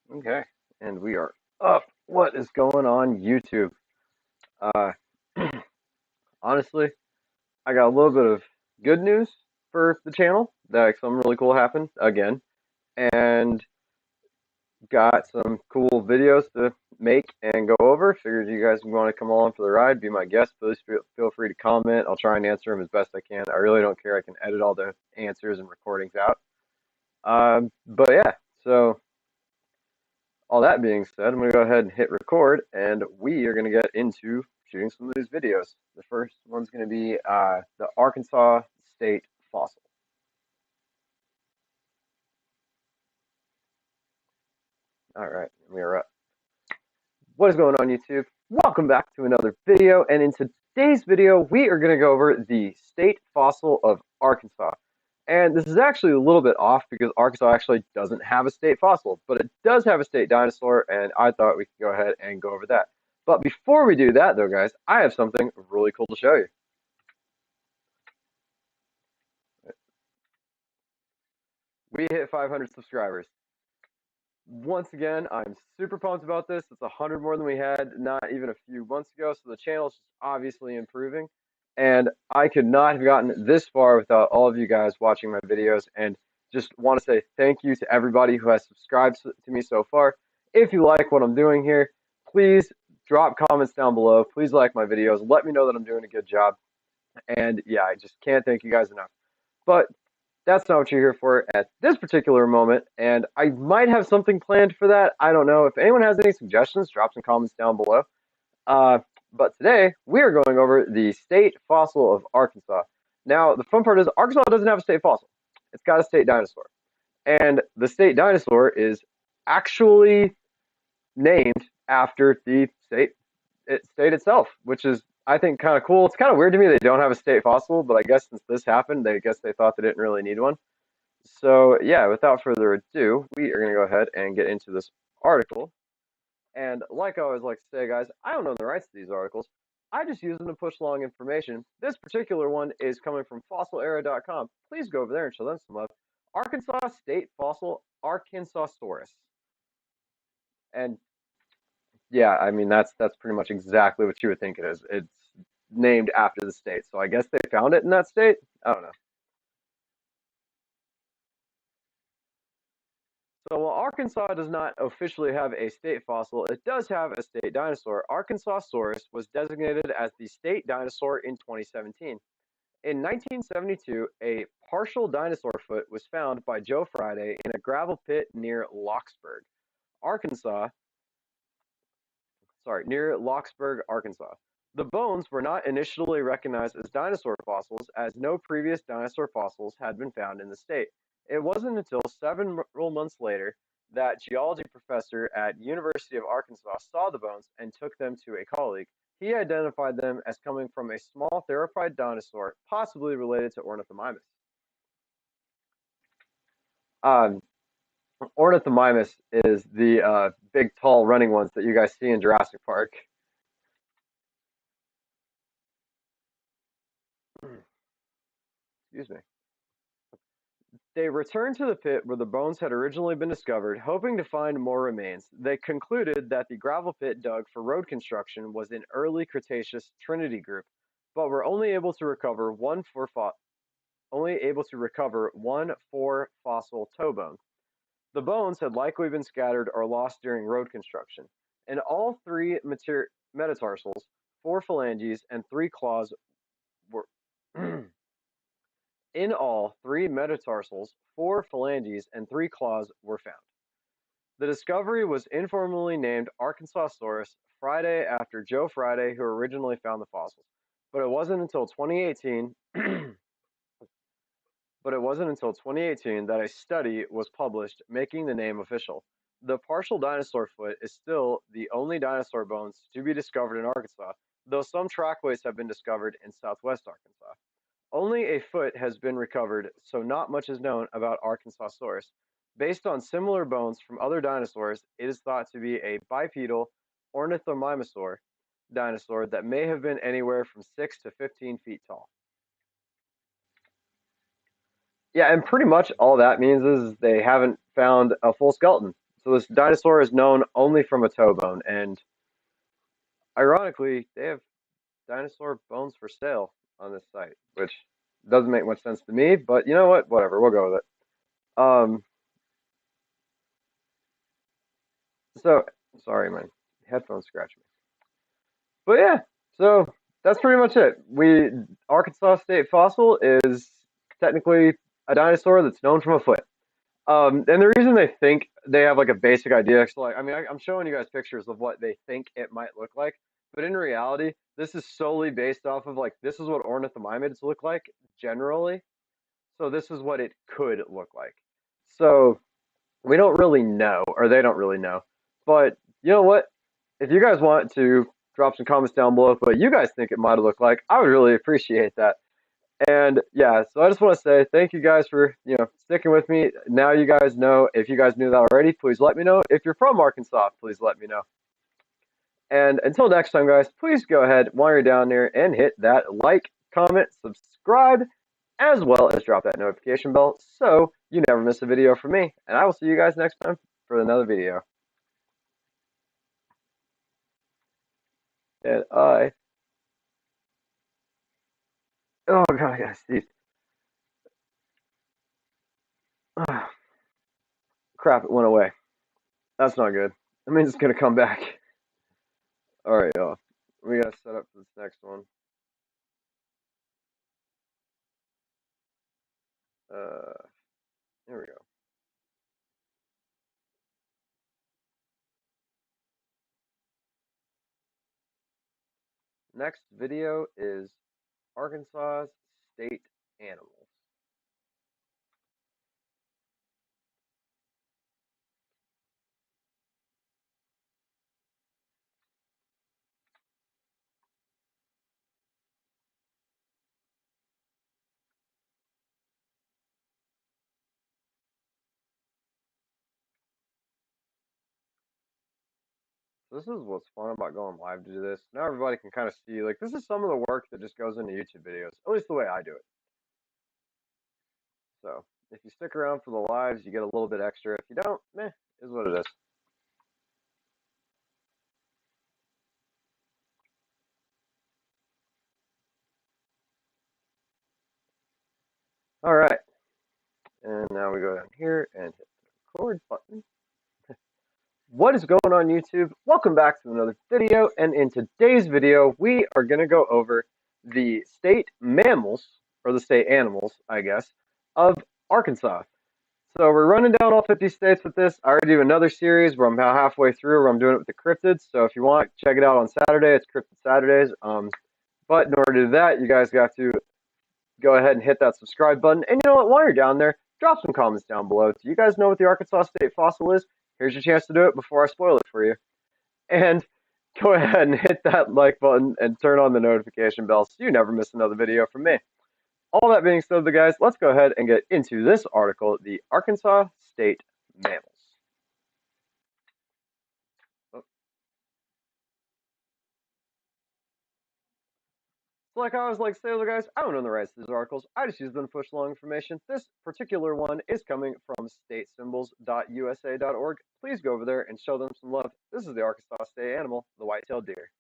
Okay, and we are up. What is going on YouTube? Uh, honestly, I got a little bit of good news for the channel that something really cool happened again, and got some cool videos to make and go over. Figured you guys want to come along for the ride, be my guest. Please feel free to comment. I'll try and answer them as best I can. I really don't care. I can edit all the answers and recordings out. But yeah, so all that being said, I'm going to go ahead and hit record, and we are going to get into shooting some of these videos. The first one's going to be the Arkansas State fossil. All right, we are up. What is going on, YouTube? Welcome back to another video, and in today's video, we are going to go over the state fossil of Arkansas. And this is actually a little bit off because Arkansas actually doesn't have a state fossil, but it does have a state dinosaur, and I thought we could go ahead and go over that. But before we do that, though, guys, I have something really cool to show you. We hit 500 subscribers. Once again, I'm super pumped about this. It's 100 more than we had not even a few months ago, so the channel is obviously improving. And I could not have gotten this far without all of you guys watching my videos. And just want to say thank you to everybody who has subscribed to me so far. If you like what I'm doing here, please drop comments down below. Please like my videos. Let me know that I'm doing a good job. And yeah, I just can't thank you guys enough. But that's not what you're here for at this particular moment, and I might have something planned for that. I don't know. If anyone has any suggestions, drop some comments down below. But today, we are going over the state fossil of Arkansas. Now, the fun part is Arkansas doesn't have a state fossil. It's got a state dinosaur. And the state dinosaur is actually named after the state itself, which is, I think, kind of cool. It's kind of weird to me they don't have a state fossil, but I guess since this happened, I guess they thought they didn't really need one. So yeah, without further ado, we are going to go ahead and get into this article. And like I always like to say, guys, I don't own the rights to these articles. I just use them to push along information. This particular one is coming from fossilera.com. Please go over there and show them some love. Arkansas State Fossil Arkansausaurus. And yeah, I mean that's pretty much exactly what you would think it is. It's named after the state. So I guess they found it in that state. I don't know. So while Arkansas does not officially have a state fossil, it does have a state dinosaur. Arkansausaurus was designated as the state dinosaur in 2017. In 1972, a partial dinosaur foot was found by Joe Friday in a gravel pit near Locksburg, Arkansas. Near Locksburg, Arkansas. The bones were not initially recognized as dinosaur fossils, as no previous dinosaur fossils had been found in the state. It wasn't until several months later that geology professor at University of Arkansas saw the bones and took them to a colleague. He identified them as coming from a small theropod dinosaur, possibly related to Ornithomimus. Um, Ornithomimus is the big, tall, running ones that you guys see in Jurassic Park. Excuse me. They returned to the pit where the bones had originally been discovered, hoping to find more remains. They concluded that the gravel pit dug for road construction was in early Cretaceous Trinity group, but were only able to recover one four fossil toe bone. The bones had likely been scattered or lost during road construction. In all three metatarsals, four phalanges, and three claws were In all, three metatarsals, four phalanges, and three claws were found. The discovery was informally named Arkansausaurus Friday after Joe Friday, who originally found the fossils. But it wasn't until 2018 that a study was published making the name official. The partial dinosaur foot is still the only dinosaur bones to be discovered in Arkansas, though some trackways have been discovered in southwest Arkansas. Only a foot has been recovered, so not much is known about Arkansausaurus. Based on similar bones from other dinosaurs, it is thought to be a bipedal ornithomimosaur dinosaur that may have been anywhere from 6 to 15 feet tall. Yeah, and pretty much all that means is they haven't found a full skeleton. So this dinosaur is known only from a toe bone, and ironically, they have dinosaur bones for sale on this site, which doesn't make much sense to me, but you know what? Whatever, we'll go with it. So sorry, my headphones scratch me. But yeah, so that's pretty much it. Arkansas State fossil is technically a dinosaur that's known from a foot. And the reason they think they have like a basic idea, so like, I mean, I'm showing you guys pictures of what they think it might look like, but in reality, this is solely based off of like, this is what ornithomimids look like generally. So this is what it could look like. So we don't really know, or they don't really know. But you know what? If you guys want to drop some comments down below of what you guys think it might have looked like, I would really appreciate that. And yeah, so I just want to say thank you guys for, sticking with me. Now you guys know. If you guys knew that already, please let me know. If you're from Arkansas, please let me know. And until next time, guys, please go ahead while you're down there and hit that like, comment, subscribe, as well as drop that notification bell so you never miss a video from me. And I will see you guys next time for another video. And oh god, I gotta sneeze. Crap, it went away. That's not good. I mean, it's gonna come back. Alright, y'all. We gotta set up for this next one. Here we go. Next video is Arkansas's state animals. So this is what's fun about going live to do this. Now everybody can kind of see, like, this is some of the work that just goes into YouTube videos, at least the way I do it. So if you stick around for the lives, you get a little bit extra. If you don't, meh, is what it is. All right, and now we go down here and hit the record button. What is going on, YouTube? Welcome back to another video, and in today's video, we are going to go over the state mammals, or the state animals, I guess, of Arkansas. So we're running down all 50 states with this. I already do another series where I'm about halfway through, where I'm doing it with the cryptids. So if you want, check it out on Saturday. It's Cryptid Saturdays. But in order to do that, you guys got to go ahead and hit that subscribe button. And you know what? While you're down there, drop some comments down below. Do you guys know what the Arkansas State fossil is? Here's your chance to do it before I spoil it for you. And go ahead and hit that like button and turn on the notification bell so you never miss another video from me. All that being said, guys, let's go ahead and get into this article, the Arkansas State Mammals. So like I always like to say, guys, I don't own the rights to these articles. I just use them to push along information. This particular one is coming from statesymbols.usa.org. Please go over there and show them some love. This is the Arkansas state animal, the white-tailed deer.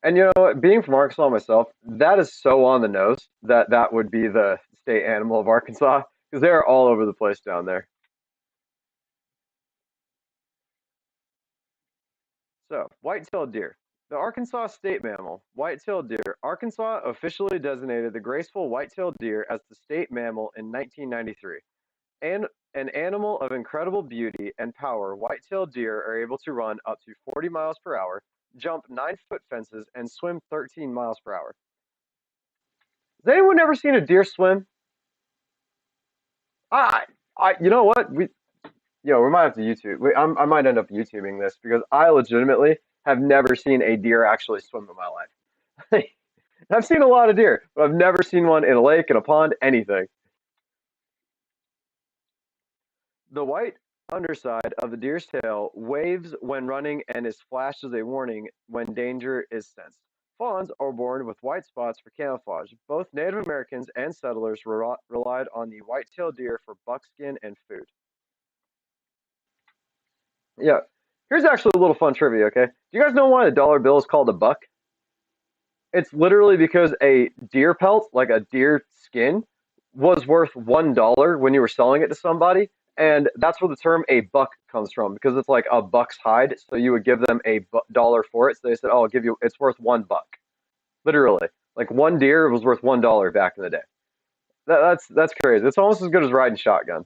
And you know what? Being from Arkansas myself, that is so on the nose that that would be the state animal of Arkansas because they're all over the place down there. So, white-tailed deer. The Arkansas state mammal, white-tailed deer. Arkansas officially designated the graceful white-tailed deer as the state mammal in 1993. And an animal of incredible beauty and power, white-tailed deer are able to run up to 40 miles per hour, jump 9-foot fences, and swim 13 miles per hour. Has anyone ever seen a deer swim? You know what? We might have to YouTube. I might end up YouTubing this because I legitimately have never seen a deer actually swim in my life. I've seen a lot of deer, but I've never seen one in a lake, in a pond, anything. The white underside of the deer's tail waves when running and is flashed as a warning when danger is sensed. Fawns are born with white spots for camouflage. Both Native Americans and settlers relied on the white-tailed deer for buckskin and food. Yeah. Here's actually a little fun trivia, okay? Do you guys know why a dollar bill is called a buck? It's literally because a deer pelt, like a deer skin, was worth $1 when you were selling it to somebody, and that's where the term a buck comes from because it's like a buck's hide. So you would give them a dollar for it. So they said, "Oh, I'll give you. It's worth $1." Literally, like one deer was worth $1 back in the day. That's crazy. It's almost as good as riding shotgun.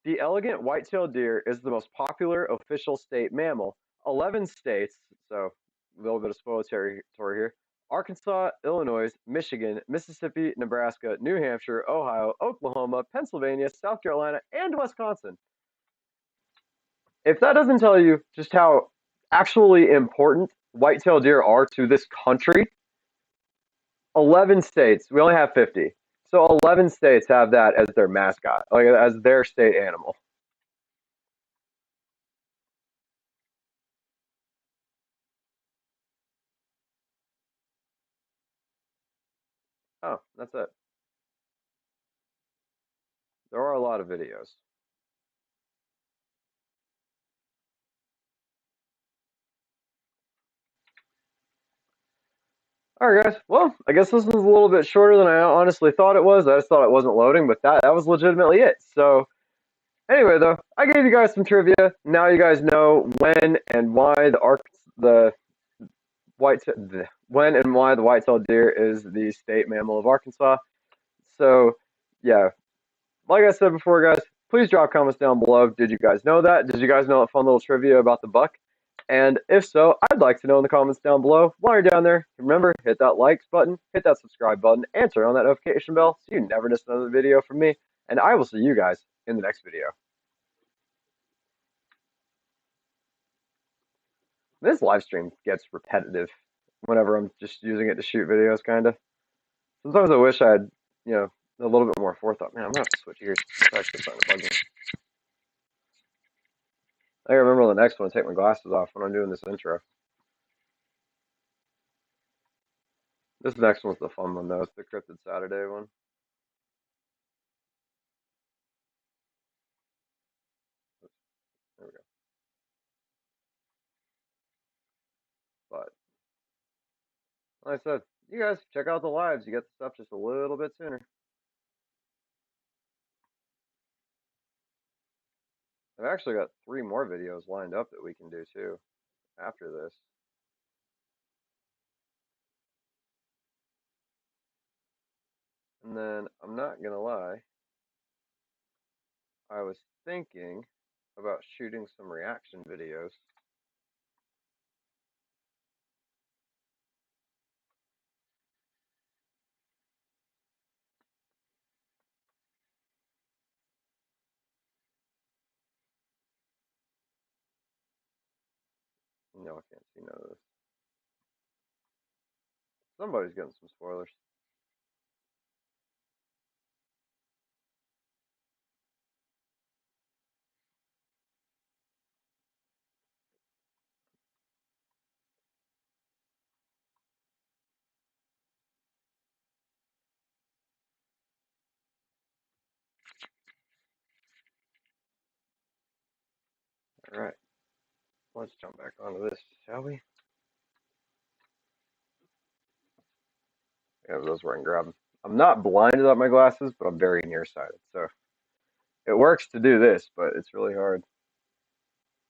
The elegant white-tailed deer is the most popular official state mammal. 11 states, so a little bit of spoiler territory here: Arkansas, Illinois, Michigan, Mississippi, Nebraska, New Hampshire, Ohio, Oklahoma, Pennsylvania, South Carolina, and Wisconsin. If that doesn't tell you just how actually important white-tailed deer are to this country, 11 states, we only have 50. So 11 states have that as their mascot, like as their state animal. Oh, that's it. There are a lot of videos. All right, guys. Well, I guess this was a little bit shorter than I honestly thought it was. I just thought it wasn't loading, but that was legitimately it. So anyway, though, I gave you guys some trivia. Now you guys know the when and why the white-tailed deer is the state mammal of Arkansas. So yeah, like I said before, guys, please drop comments down below. Did you guys know that? Did you guys know that fun little trivia about the buck? And if so, I'd like to know in the comments down below. While you're down there, remember, hit that likes button, hit that subscribe button, and turn on that notification bell so you never miss another video from me. And I will see you guys in the next video. This live stream gets repetitive whenever I'm just using it to shoot videos, kind of. Sometimes I wish I had, you know, a little bit more forethought. Man, I'm gonna have to switch gears. It's actually starting to bug me. I gotta remember on the next one to take my glasses off when I'm doing this intro. This next one's the fun one though. It's the Cryptid Saturday one. There we go. But like I said, you guys check out the lives. You get the stuff just a little bit sooner. I've actually got 3 more videos lined up that we can do too after this. And then I'm not gonna lie, I was thinking about shooting some reaction videos. No, I can't see none of this. Somebody's getting some spoilers. Alright, let's jump back onto this, shall we? Yeah, those were I can grab them. I'm not blinded without my glasses, but I'm very nearsighted, so it works to do this, but it's really hard.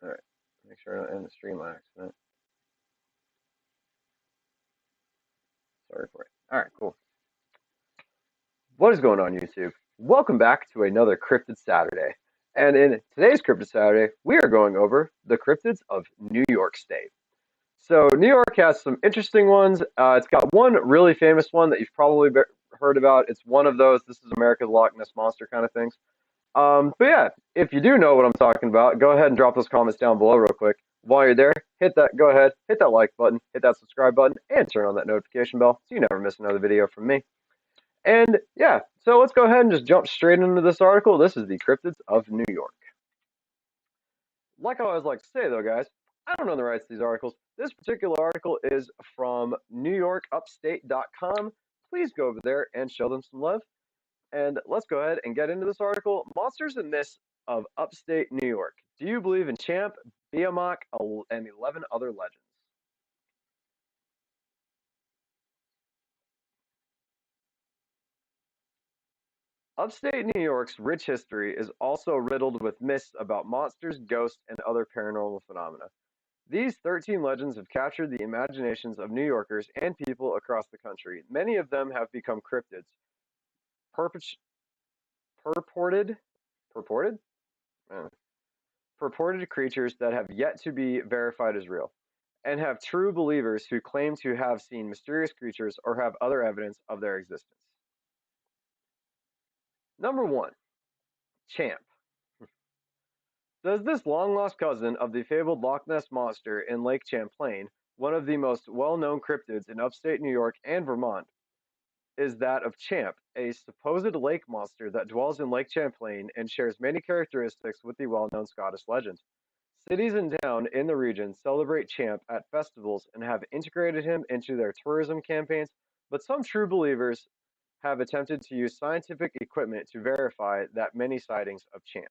Alright, make sure I don't end the stream by accident. Sorry for it. Alright, cool. What is going on, YouTube? Welcome back to another Cryptid Saturday. And in today's Cryptid Saturday, we are going over the cryptids of New York State. So, New York has some interesting ones. It's got one really famous one that you've probably heard about. It's one of those, this is America's Loch Ness Monster kind of things. But yeah, if you do know what I'm talking about, go ahead and drop those comments down below real quick. While you're there, go ahead, hit that like button, hit that subscribe button, and turn on that notification bell so you never miss another video from me. And yeah, so let's go ahead and just jump straight into this article. This is the Cryptids of New York. Like I always like to say though, guys, I don't know the rights to these articles. This particular article is from NewYorkUpstate.com. Please go over there and show them some love. And let's go ahead and get into this article. Monsters in this of upstate New York. Do you believe in Champ, Behemoth, and 11 other legends? Upstate New York's rich history is also riddled with myths about monsters, ghosts, and other paranormal phenomena. These 13 legends have captured the imaginations of New Yorkers and people across the country. Many of them have become cryptids, perpet- purported, purported, Uh, purported creatures that have yet to be verified as real, and have true believers who claim to have seen mysterious creatures or have other evidence of their existence. Number one, Champ. Does this long-lost cousin of the fabled Loch Ness Monster in Lake Champlain, one of the most well-known cryptids in upstate New York and Vermont, is that of Champ, a supposed lake monster that dwells in Lake Champlain and shares many characteristics with the well-known Scottish legend. Cities and towns in the region celebrate Champ at festivals and have integrated him into their tourism campaigns, but some true believers have attempted to use scientific equipment to verify that many sightings of Champ.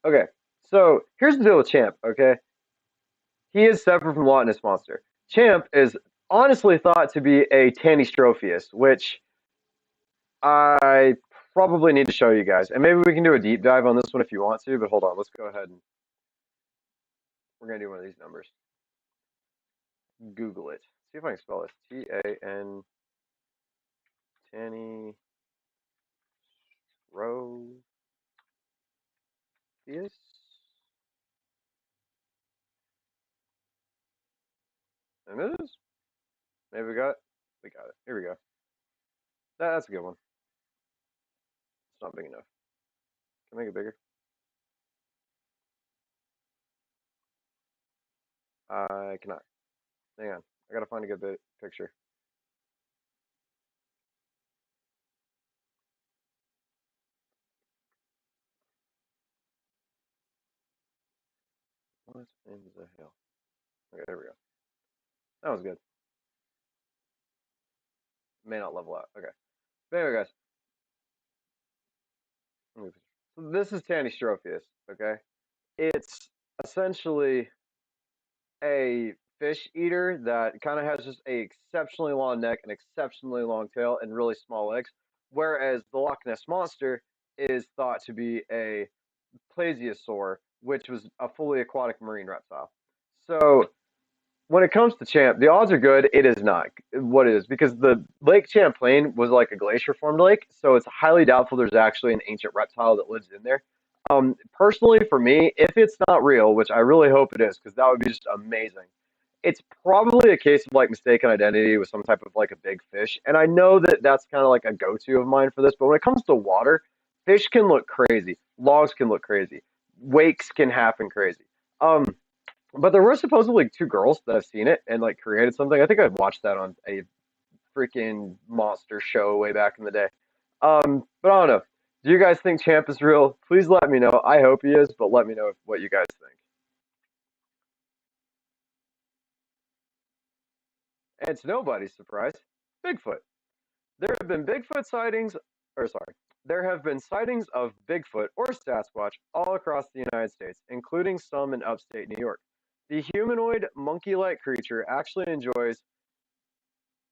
Okay, so here's the deal with Champ, okay? He is separate from Loch Ness Monster. Champ is honestly thought to be a Tanystropheus, which I probably need to show you guys. And maybe we can do a deep dive on this one if you want to, but hold on, let's go ahead and we're going to do one of these numbers. Google it. See if I can spell this. T-A-N Tanny Row Theus. And it is. Maybe we got it. We got it. Here we go. That's a good one. It's not big enough. Can I make it bigger? I cannot. Hang on. I gotta find a good picture. What in the hell? Okay, there we go. That was good. May not level out. Okay. But anyway, guys. So this is Tanystropheus, okay? It's essentially a fish eater that kind of has just a exceptionally long neck and exceptionally long tail and really small legs, whereas the Loch Ness monster is thought to be a plesiosaur, which was a fully aquatic marine reptile. So when it comes to Champ, the odds are good. It is not what it is because the Lake Champlain was like a glacier formed lake, so it's highly doubtful there's actually an ancient reptile that lives in there. Personally, for me, if it's not real, which I really hope it is, because that would be just amazing, it's probably a case of like mistaken identity with some type of like a big fish. And I know that that's kind of like a go-to of mine for this, but when it comes to water, fish can look crazy, logs can look crazy, wakes can happen crazy. Um, but there were supposedly two girls that have seen it and like created something. I think I watched that on a freaking monster show way back in the day. But I don't know. Do you guys think Champ is real? Please let me know. I hope he is, but let me know what you guys think. And to nobody's surprise, Bigfoot. There have been Bigfoot sightings, or sorry, there have been sightings of Bigfoot or Sasquatch all across the United States, including some in upstate New York. The humanoid, monkey-like creature actually enjoys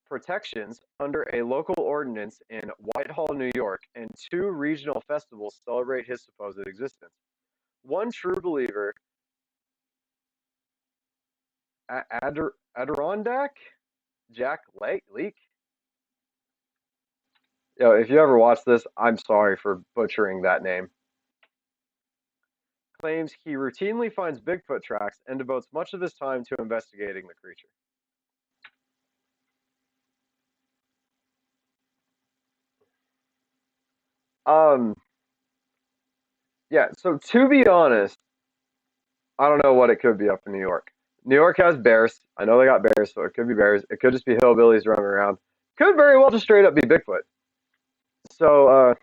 protections under a local ordinance in Whitehall, New York, and two regional festivals celebrate his supposed existence. One true believer, Adirondack Jack Leak. Yo, if you ever watch this, I'm sorry for butchering that name. Claims he routinely finds Bigfoot tracks and devotes much of his time to investigating the creature. Um, yeah, so to be honest, I don't know what it could be up in New York. New York has bears. I know they got bears, so it could be bears. It could just be hillbillies running around. Could very well just straight up be Bigfoot. So,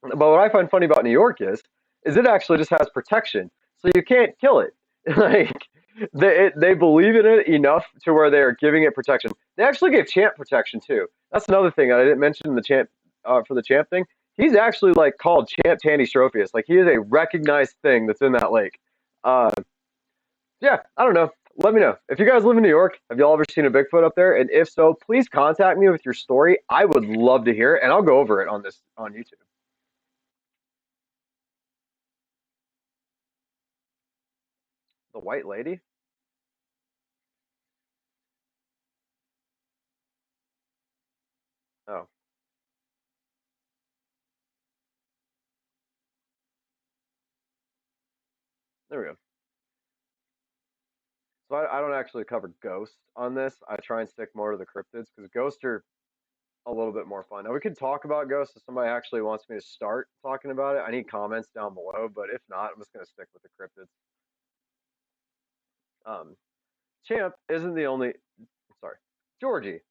but what I find funny about New York is it actually just has protection, so you can't kill it. Like they believe in it enough to where they are giving it protection. They actually give Champ protection too. That's another thing I didn't mention in the Champ for the Champ thing. He's actually like called Champ Tandy Strophius. Like he is a recognized thing that's in that lake. Uh, yeah, I don't know. Let me know if you guys live in New York. Have y'all ever seen a Bigfoot up there? And if so, please contact me with your story. I would love to hear it, and I'll go over it on this on YouTube. The White Lady. Oh, there we go. So I don't actually cover ghosts on this. I try and stick more to the cryptids because ghosts are a little bit more fun. Now we could talk about ghosts if somebody actually wants me to start talking about it. I need comments down below, but if not, I'm just gonna stick with the cryptids. Um, Champ isn't the only. Sorry, Georgie.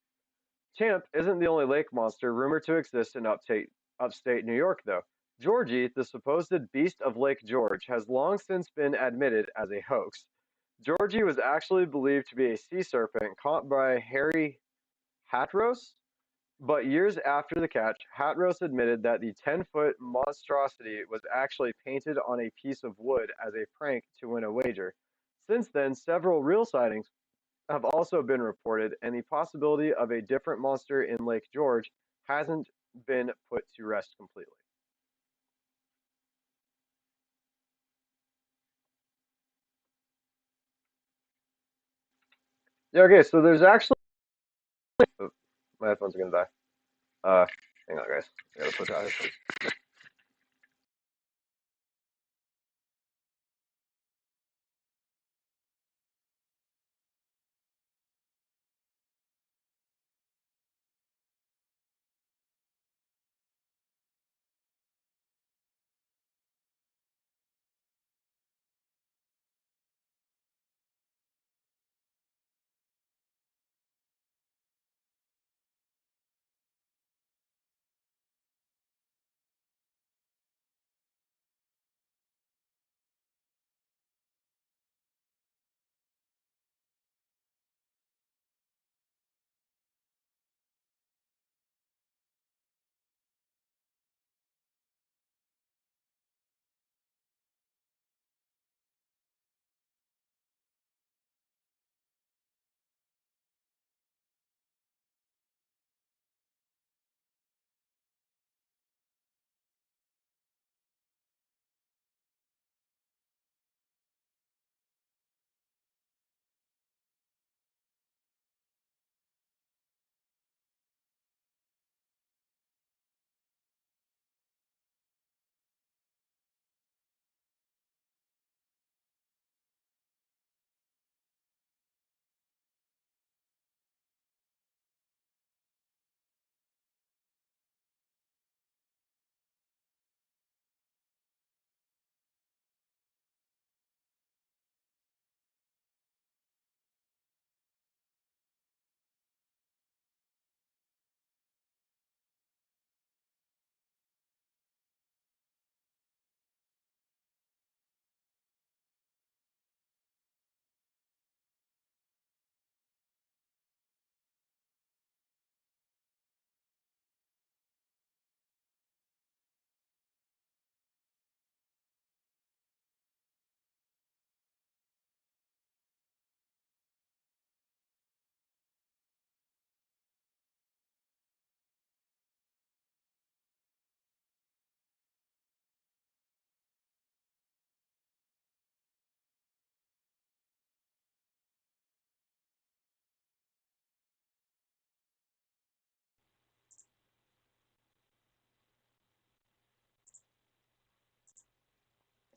Champ isn't the only lake monster rumored to exist in upstate New York, though. Georgie, the supposed beast of Lake George, has long since been admitted as a hoax. Georgie was actually believed to be a sea serpent caught by Harry Hatteras, but years after the catch, Hatteras admitted that the 10-foot monstrosity was actually painted on a piece of wood as a prank to win a wager. Since then, several real sightings have also been reported, and the possibility of a different monster in Lake George hasn't been put to rest completely. Yeah, okay, so there's actually. Oh, my headphones are gonna die. Hang on, guys. I gotta put out headphones.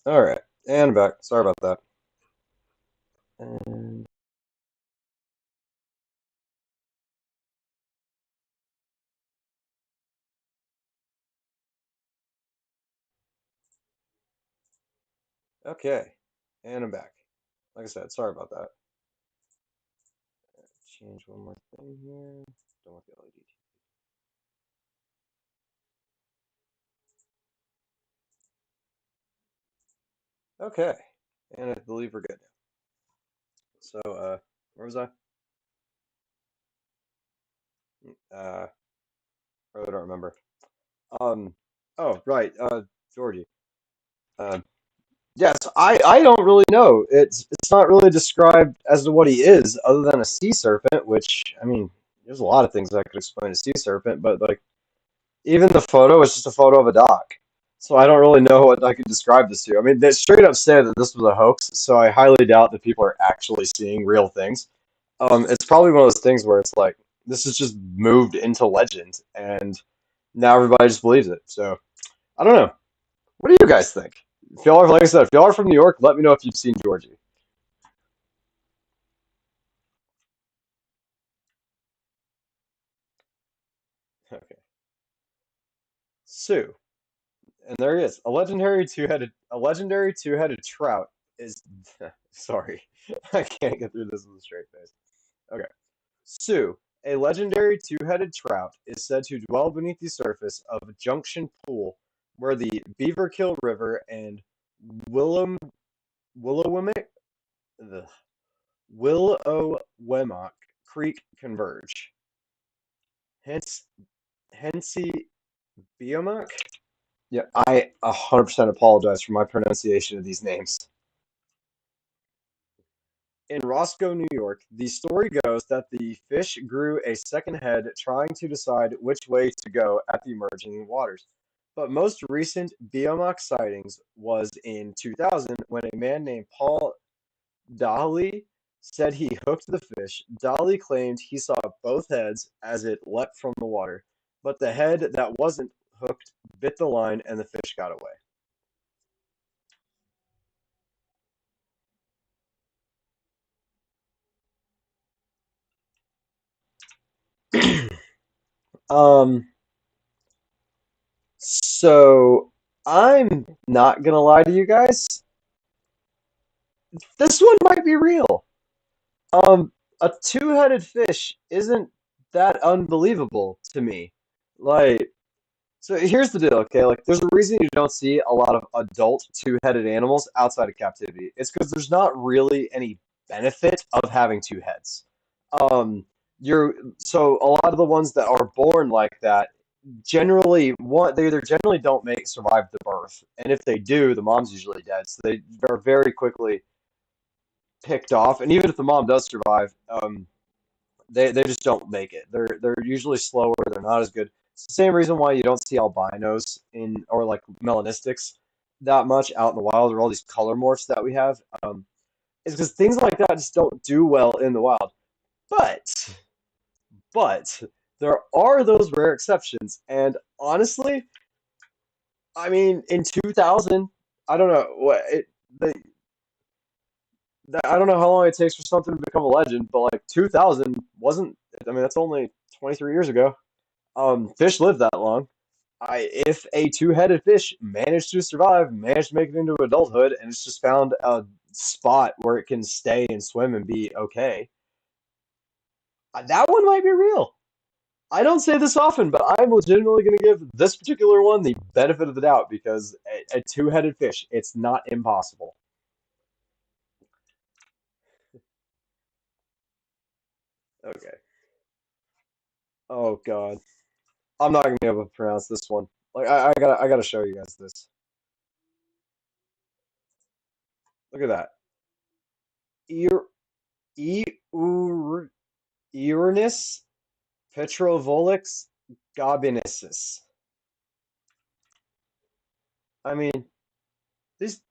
All right, and I'm back. Sorry about that. And okay, and I'm back. Like I said, sorry about that. Change one more thing here. Don't want the LED. Okay, and I believe we're good. So, where was I? I really don't remember. Um, Oh, right, Georgie. Uh, yes, I don't really know. It's not really described as to what he is, other than a sea serpent. Which I mean, there's a lot of things I could explain a sea serpent, but like even the photo is just a photo of a dock. So I don't really know what I could describe this to. I mean, they straight up said that this was a hoax, so I highly doubt that people are actually seeing real things. It's probably one of those things where it's like this is just moved into legend, and now everybody just believes it. So I don't know. What do you guys think? If y'all are, like I said, if y'all are from New York, let me know if you've seen Georgie. Okay. Sue, and there he is. A legendary two-headed trout is. Sorry, I can't get through this with a straight face. Okay. Sue, a legendary two-headed trout, is said to dwell beneath the surface of Junction Pool, where the Beaverkill River and Willem Willowemic, the Willowemic Creek converge. Hence, Hensi Biomac. Yeah, I 100% apologize for my pronunciation of these names. In Roscoe, New York, the story goes that the fish grew a second head trying to decide which way to go at the emerging waters. But most recent Biomac sightings was in 2000 when a man named Paul Daly said he hooked the fish. Daly claimed he saw both heads as it leapt from the water, but the head that wasn't hooked bit the line and the fish got away. So I'm not gonna lie to you guys. This one might be real. A two-headed fish isn't that unbelievable to me. Like, so here's the deal, okay? Like, there's a reason you don't see a lot of adult two-headed animals outside of captivity. It's because there's not really any benefit of having two heads. Um, you're so a lot of the ones that are born like that generally want they either generally don't make survive the birth, and if they do, the mom's usually dead, so they are very quickly picked off. And even if the mom does survive, they just don't make it. They're usually slower. They're not as good. It's the same reason why you don't see albinos in or like melanistics that much out in the wild, or all these color morphs that we have. Is because things like that just don't do well in the wild. But but there are those rare exceptions, and honestly, I mean, in 2000, I don't know what the, I don't know how long it takes for something to become a legend, but like 2000 wasn't. I mean, that's only 23 years ago. Fish live that long. If a two-headed fish managed to survive, managed to make it into adulthood, and it's just found a spot where it can stay and swim and be okay, that one might be real. I don't say this often, but I'm legitimately going to give this particular one the benefit of the doubt because a two-headed fish, it's not impossible. Okay. Oh God. I'm not gonna be able to pronounce this one. Like I gotta show you guys this. Look at that. Ear Eur Uranus Petrovolix Gabinensis. I mean, these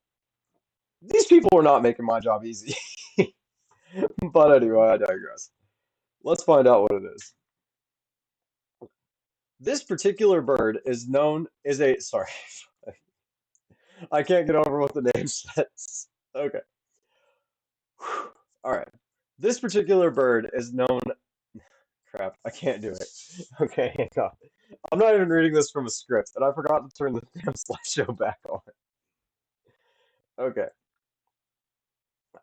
these people are not making my job easy. But anyway, I digress. Let's find out what it is. This particular bird is known is a sorry, I can't get over what the name says. Okay. All right. This particular bird is known. Crap, I can't do it. Okay, hang on. I'm not even reading this from a script, and I forgot to turn the damn slideshow back on. Okay,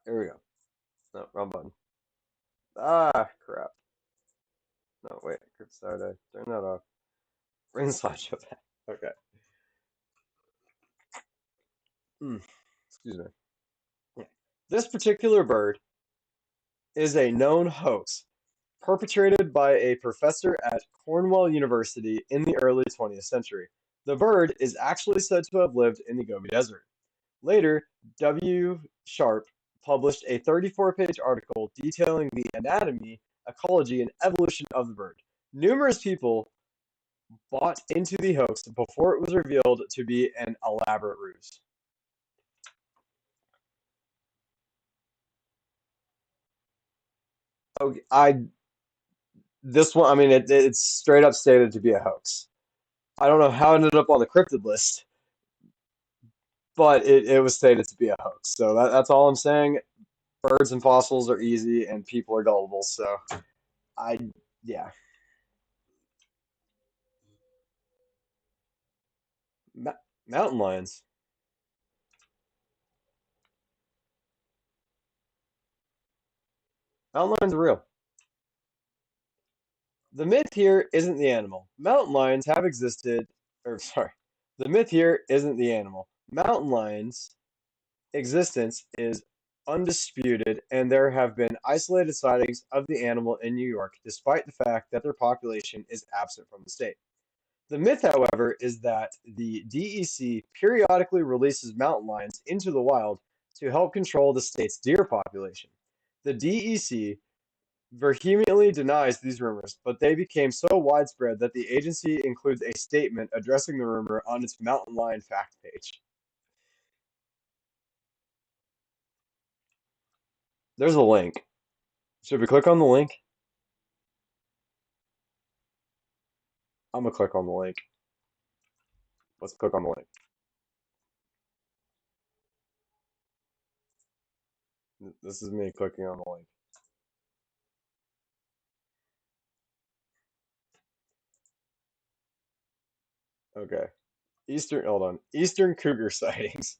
here we go. No, wrong button. Ah, crap. No, wait. Saturday. Turn that off. Bring the slideshow back. Okay. Hmm, excuse me. Yeah. This particular bird is a known hoax perpetrated by a professor at Cornell University in the early 20th century. The bird is actually said to have lived in the Gobi Desert. Later, W. Sharp published a 34-page article detailing the anatomy, ecology, and evolution of the bird. Numerous people bought into the hoax before it was revealed to be an elaborate ruse. Okay, this one, I mean, it's straight up stated to be a hoax. I don't know how it ended up on the cryptid list, but it was stated to be a hoax. So that's all I'm saying. Birds and fossils are easy, and people are gullible. So I, yeah, Ma mountain lions. Mountain lions are real. The myth here isn't the animal. Mountain lions have existed, or sorry, the myth here isn't the animal. Mountain lions' existence is undisputed, and there have been isolated sightings of the animal in New York, despite the fact that their population is absent from the state. The myth, however, is that the DEC periodically releases mountain lions into the wild to help control the state's deer population. The DEC vehemently denies these rumors, but they became so widespread that the agency includes a statement addressing the rumor on its mountain lion fact page. There's a link. Should we click on the link? I'm gonna click on the link. Let's click on the link. This is me clicking on the link. Okay. Hold on. Eastern cougar sightings.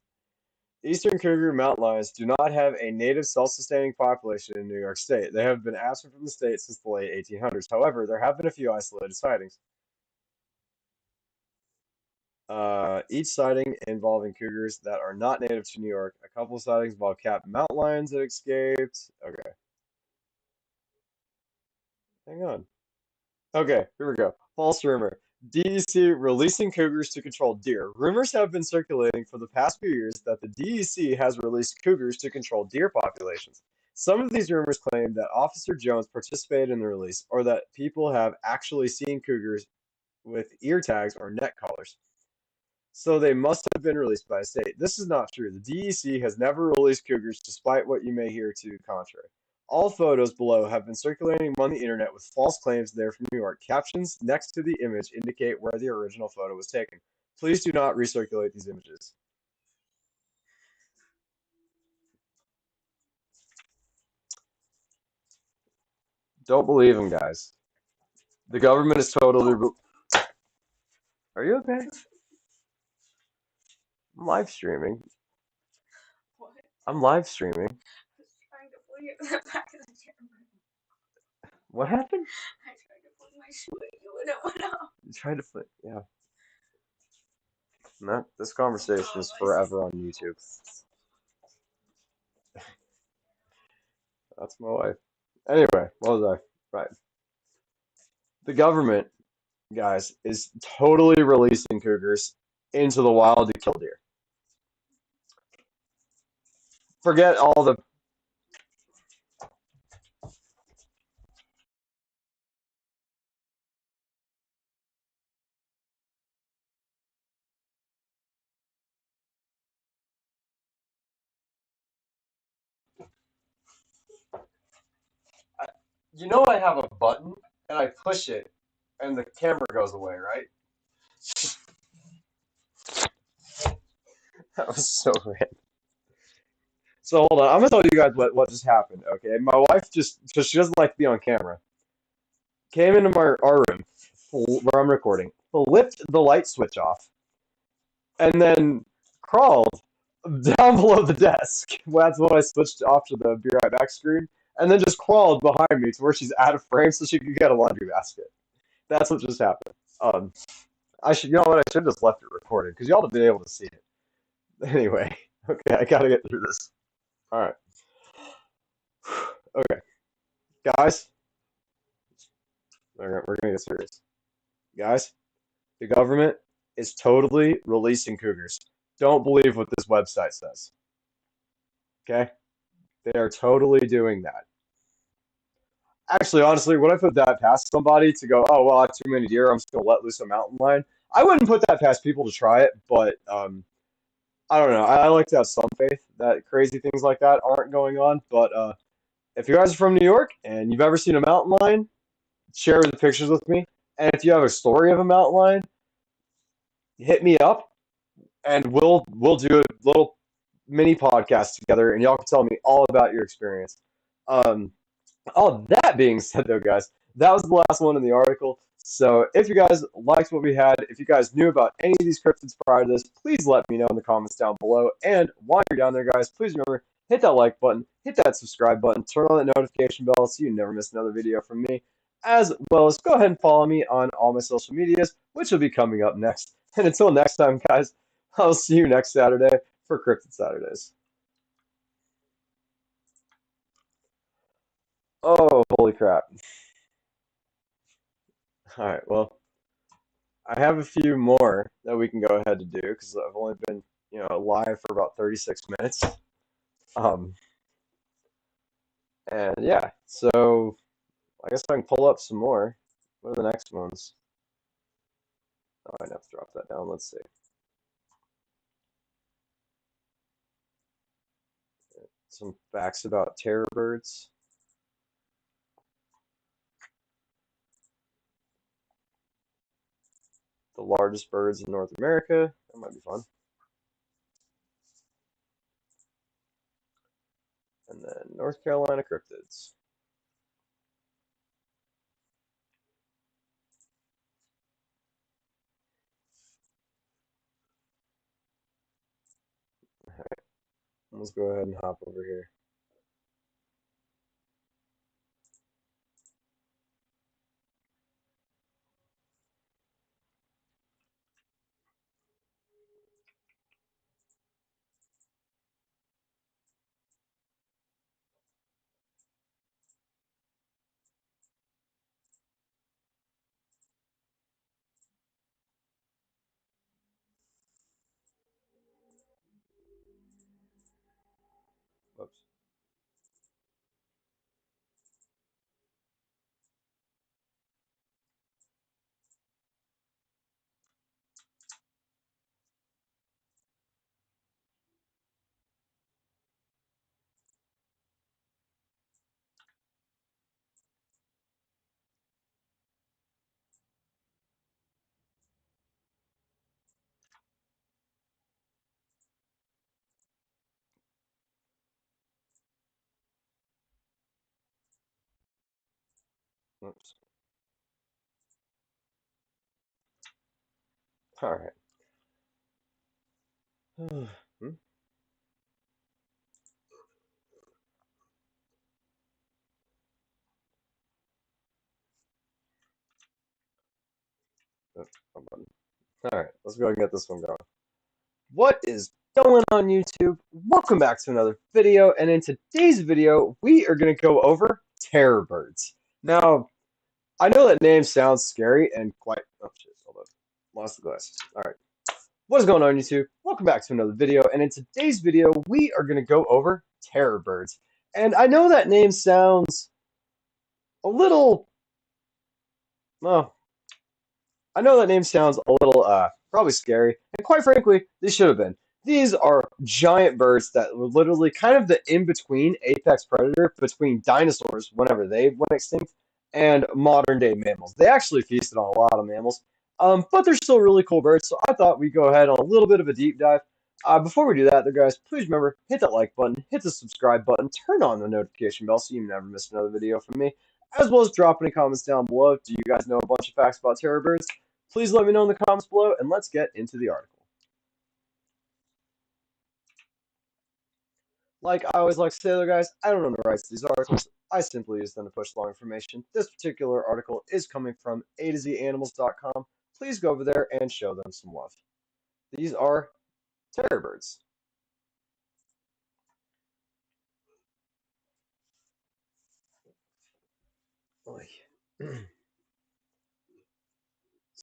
Eastern cougar mountain lions do not have a native self-sustaining population in New York State. They have been absent from the state since the late 1800s. However, there have been a few isolated sightings. Each sighting involving cougars that are not native to New York. A couple of sightings involve capped mountain lions that escaped. Okay, hang on. Okay, here we go. False rumor. DEC releasing cougars to control deer. Rumors have been circulating for the past few years that the DEC has released cougars to control deer populations. Some of these rumors claim that Officer Jones participated in the release, or that people have actually seen cougars with ear tags or neck collars. So they must have been released by a state. This is not true. The DEC has never released cougars, despite what you may hear to the contrary. All photos below have been circulating on the internet with false claims they're from New York. Captions next to the image indicate where the original photo was taken. Please do not recirculate these images. Don't believe them, guys. The government is totally. Are you okay? I'm live streaming. What? I'm live streaming. I was trying to pull you back of the camera. What happened? I tried to put my shoe at you and it went off. You tried to put, yeah. No, this conversation is forever on YouTube. That's my wife. Anyway, what was I? Right. The government, guys, is totally releasing cougars into the wild to kill deer. Forget all the. You know, I have a button, and I push it, and the camera goes away, right? That was so random. So hold on, I'm gonna tell you guys what just happened. Okay, my wife just because she doesn't like to be on camera, came into our room where I'm recording, flipped the light switch off, and then crawled down below the desk. Well, that's when I switched off to the be right back screen, and then just crawled behind me to where she's out of frame so she could get a laundry basket. That's what just happened. I should, you know what? I should have just left it recorded because y'all have been able to see it. Anyway, okay, I gotta get through this. All right, okay, guys, we're gonna get serious, guys. The government is totally releasing cougars. Don't believe what this website says. Okay? They are totally doing that. Actually, honestly, when I put that past somebody to go, oh, well, I have too many deer, I'm just going to let loose a mountain lion, I wouldn't put that past people to try it, but I don't know. I like to have some faith that crazy things like that aren't going on. But if you guys are from New York and you've ever seen a mountain lion, share the pictures with me. And if you have a story of a mountain lion, hit me up and we'll do a little mini podcast together and y'all can tell me all about your experience. Um, All that being said, though, guys, that was the last one in the article. So if you guys liked what we had, if you guys knew about any of these cryptids prior to this, please let me know in the comments down below. And while you're down there, guys, please remember, hit that like button, hit that subscribe button, turn on that notification bell so you never miss another video from me. As well as go ahead and follow me on all my social medias, which will be coming up next. And until next time, guys, I'll see you next Saturday for Cryptid Saturdays. Oh, holy crap. All right, well. I have a few more that we can go ahead to do because I've only been, live for about 36 minutes. Um, and yeah, so I guess I can pull up some more. What are the next ones? Oh, I'd have to drop that down. Let's see. Some facts about terror birds. The largest birds in North America. That might be fun. And then North Carolina cryptids. All right, let's go ahead and hop over here. Whoops. Whoops. All right. Hmm? Oh, wrong button. All right, let's go and get this one going. What is going on YouTube? Welcome back to another video, and in today's video, we are going to go over terror birds. Now, I know that name sounds scary and quite... Oh, shit, hold up. Lost the glasses. All right. What is going on YouTube? Welcome back to another video, and in today's video, we are going to go over terror birds. And I know that name sounds a little... Well, I know that name sounds a little, probably scary, and quite frankly, they should have been. These are giant birds that were literally kind of the in-between apex predator between dinosaurs, whenever they went extinct, and modern-day mammals. They actually feasted on a lot of mammals, but they're still really cool birds, so I thought we'd go ahead on a little bit of a deep dive. Before we do that, though, guys, please remember, hit that like button, hit the subscribe button, turn on the notification bell so you never miss another video from me, as well as drop any comments down below. Do you guys know a bunch of facts about terror birds? Please let me know in the comments below, and let's get into the article. Like I always like to say, though, guys, I don't own the rights to these articles. I simply use them to push along information. This particular article is coming from A to Z Animals.com. Please go over there and show them some love. These are terror birds.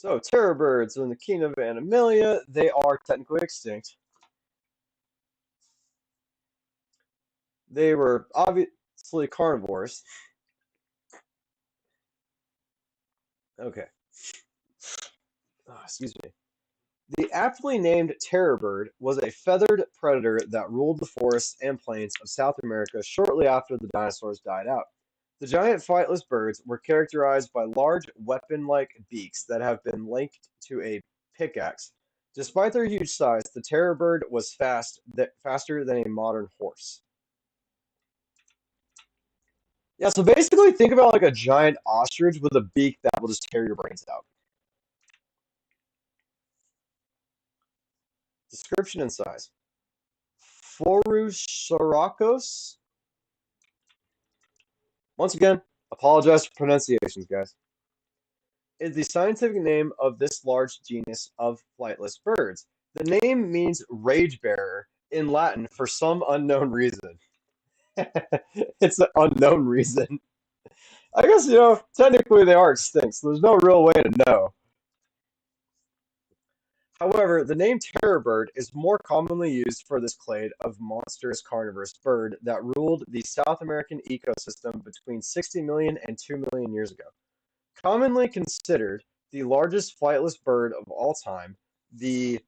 So, terror birds in the kingdom of Animalia, they are technically extinct. They were obviously carnivores. Okay. Excuse me. The aptly named terror bird was a feathered predator that ruled the forests and plains of South America shortly after the dinosaurs died out. The giant flightless birds were characterized by large weapon-like beaks that have been linked to a pickaxe. Despite their huge size, the terror bird was faster than a modern horse. Yeah, so basically think about like a giant ostrich with a beak that will just tear your brains out. Description and size. Phorusrhacos. Once again, apologize for pronunciations, guys. Is the scientific name of this large genus of flightless birds. The name means rage bearer in Latin for some unknown reason. It's an unknown reason. I guess, technically they are extinct, so there's no real way to know. However, the name terrorbird is more commonly used for this clade of monstrous carnivorous bird that ruled the South American ecosystem between 60 million and 2 million years ago. Commonly considered the largest flightless bird of all time, the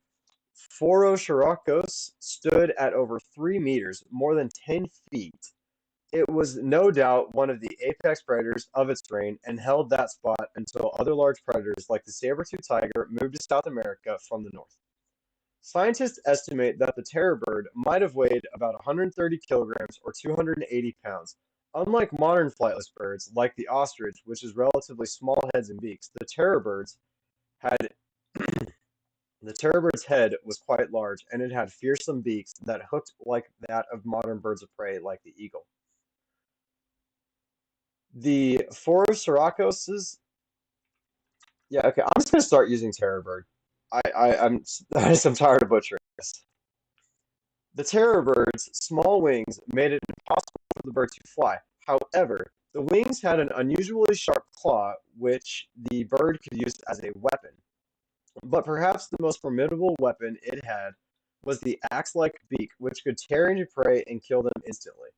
Phorusrhacos stood at over 3 meters, more than 10 feet. It was no doubt one of the apex predators of its reign and held that spot until other large predators like the saber-toothed tiger moved to South America from the north. Scientists estimate that the terror bird might have weighed about 130 kilograms or 280 pounds. Unlike modern flightless birds, like the ostrich, which has relatively small heads and beaks, had the terror bird's head was quite large, and it had fearsome beaks that hooked like that of modern birds of prey, like the eagle. The Phorusrhacoses, yeah, okay, I'm just gonna start using terror bird. I'm tired of butchering this. The terror bird's small wings made it impossible for the bird to fly. However, the wings had an unusually sharp claw which the bird could use as a weapon. But perhaps the most formidable weapon it had was the axe-like beak, which could tear into prey and kill them instantly.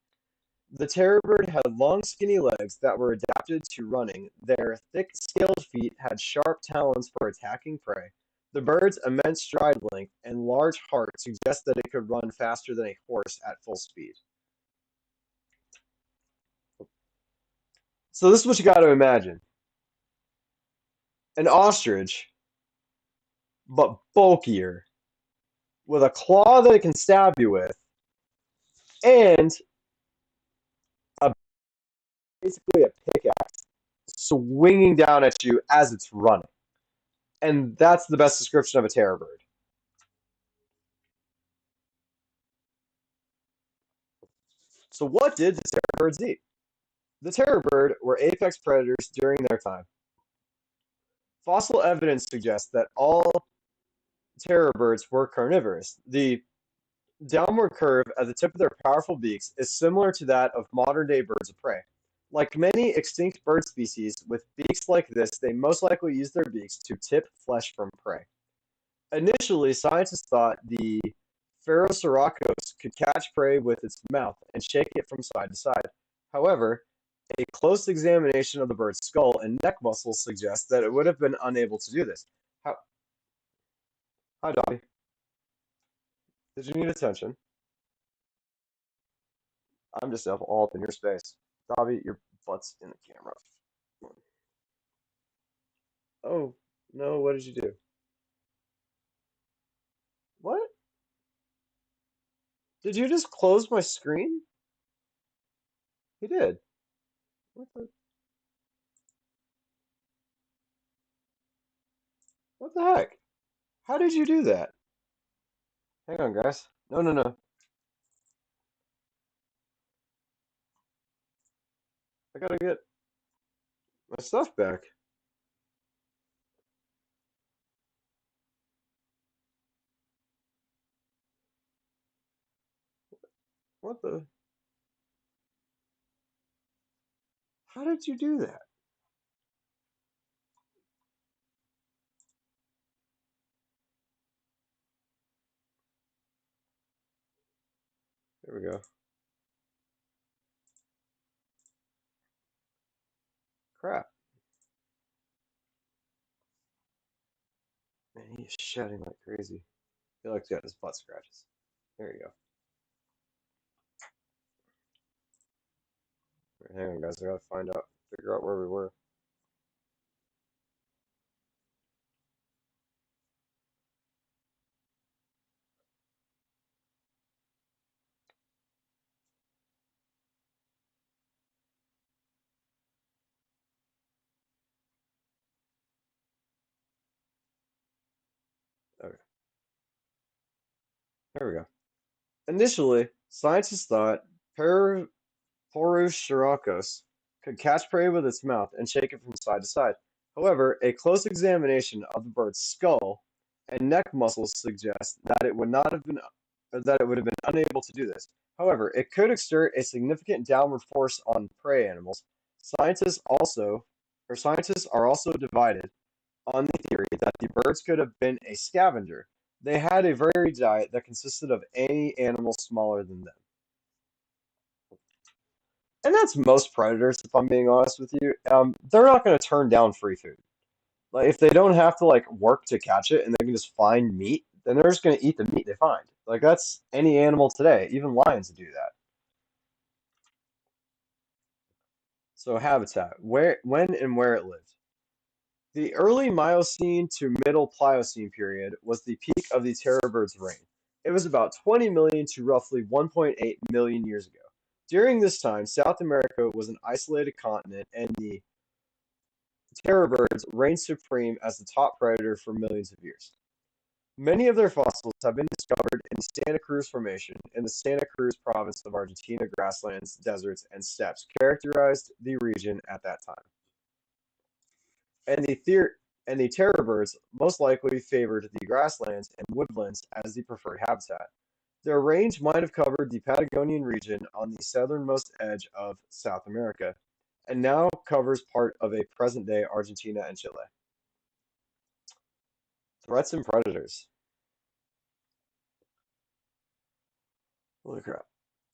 The terror bird had long, skinny legs that were adapted to running. Their thick, scaled feet had sharp talons for attacking prey. The bird's immense stride length and large heart suggest that it could run faster than a horse at full speed. So this is what you got to imagine. An ostrich, but bulkier, with a claw that it can stab you with, and a, basically a pickaxe swinging down at you as it's running. And that's the best description of a terror bird. So what did the terror birds eat? The terror bird were apex predators during their time. Fossil evidence suggests that all terror birds were carnivorous. The downward curve at the tip of their powerful beaks is similar to that of modern-day birds of prey. Like many extinct bird species with beaks like this, they most likely use their beaks to tip flesh from prey. Initially, scientists thought the Pheroceracos could catch prey with its mouth and shake it from side to side. However, a close examination of the bird's skull and neck muscles suggests that it would have been unable to do this. How, hi, Dobby. Did you need attention? I'm just all up in your space. Dobby, your butt's in the camera. Oh, no, what did you do? What? Did you just close my screen? He did. What the, what the heck? How did you do that? Hang on, guys. No, no, no. I gotta get my stuff back. What the? How did you do that? There we go. Crap. Man, he is shedding like crazy. I feel like he's got his butt scratches. There you go. Right, hang on, guys. I gotta figure out where we were. Okay, there we go. Initially, scientists thought Porus could catch prey with its mouth and shake it from side to side. However, a close examination of the bird's skull and neck muscles suggests that it would have been unable to do this. However, it could exert a significant downward force on prey animals. Scientists are also divided on the theory that the birds could have been a scavenger. They had a varied diet that consisted of any animal smaller than them. And that's most predators, if I'm being honest with you. They're not going to turn down free food. Like if they don't have to like work to catch it and they can just find meat, then they're just going to eat the meat they find. Like that's any animal today. Even lions do that. So habitat, when and where it lived. The early Miocene to middle Pliocene period was the peak of the terror bird's reign. It was about 20 million to roughly 1.8 million years ago. During this time, South America was an isolated continent, and the terror birds reigned supreme as the top predator for millions of years. Many of their fossils have been discovered in the Santa Cruz Formation in the Santa Cruz province of Argentina. Grasslands, deserts, and steppes characterized the region at that time. And the terror birds most likely favored the grasslands and woodlands as the preferred habitat. Their range might have covered the Patagonian region on the southernmost edge of South America, and now covers part of a present-day Argentina and Chile. Threats and predators. Holy crap.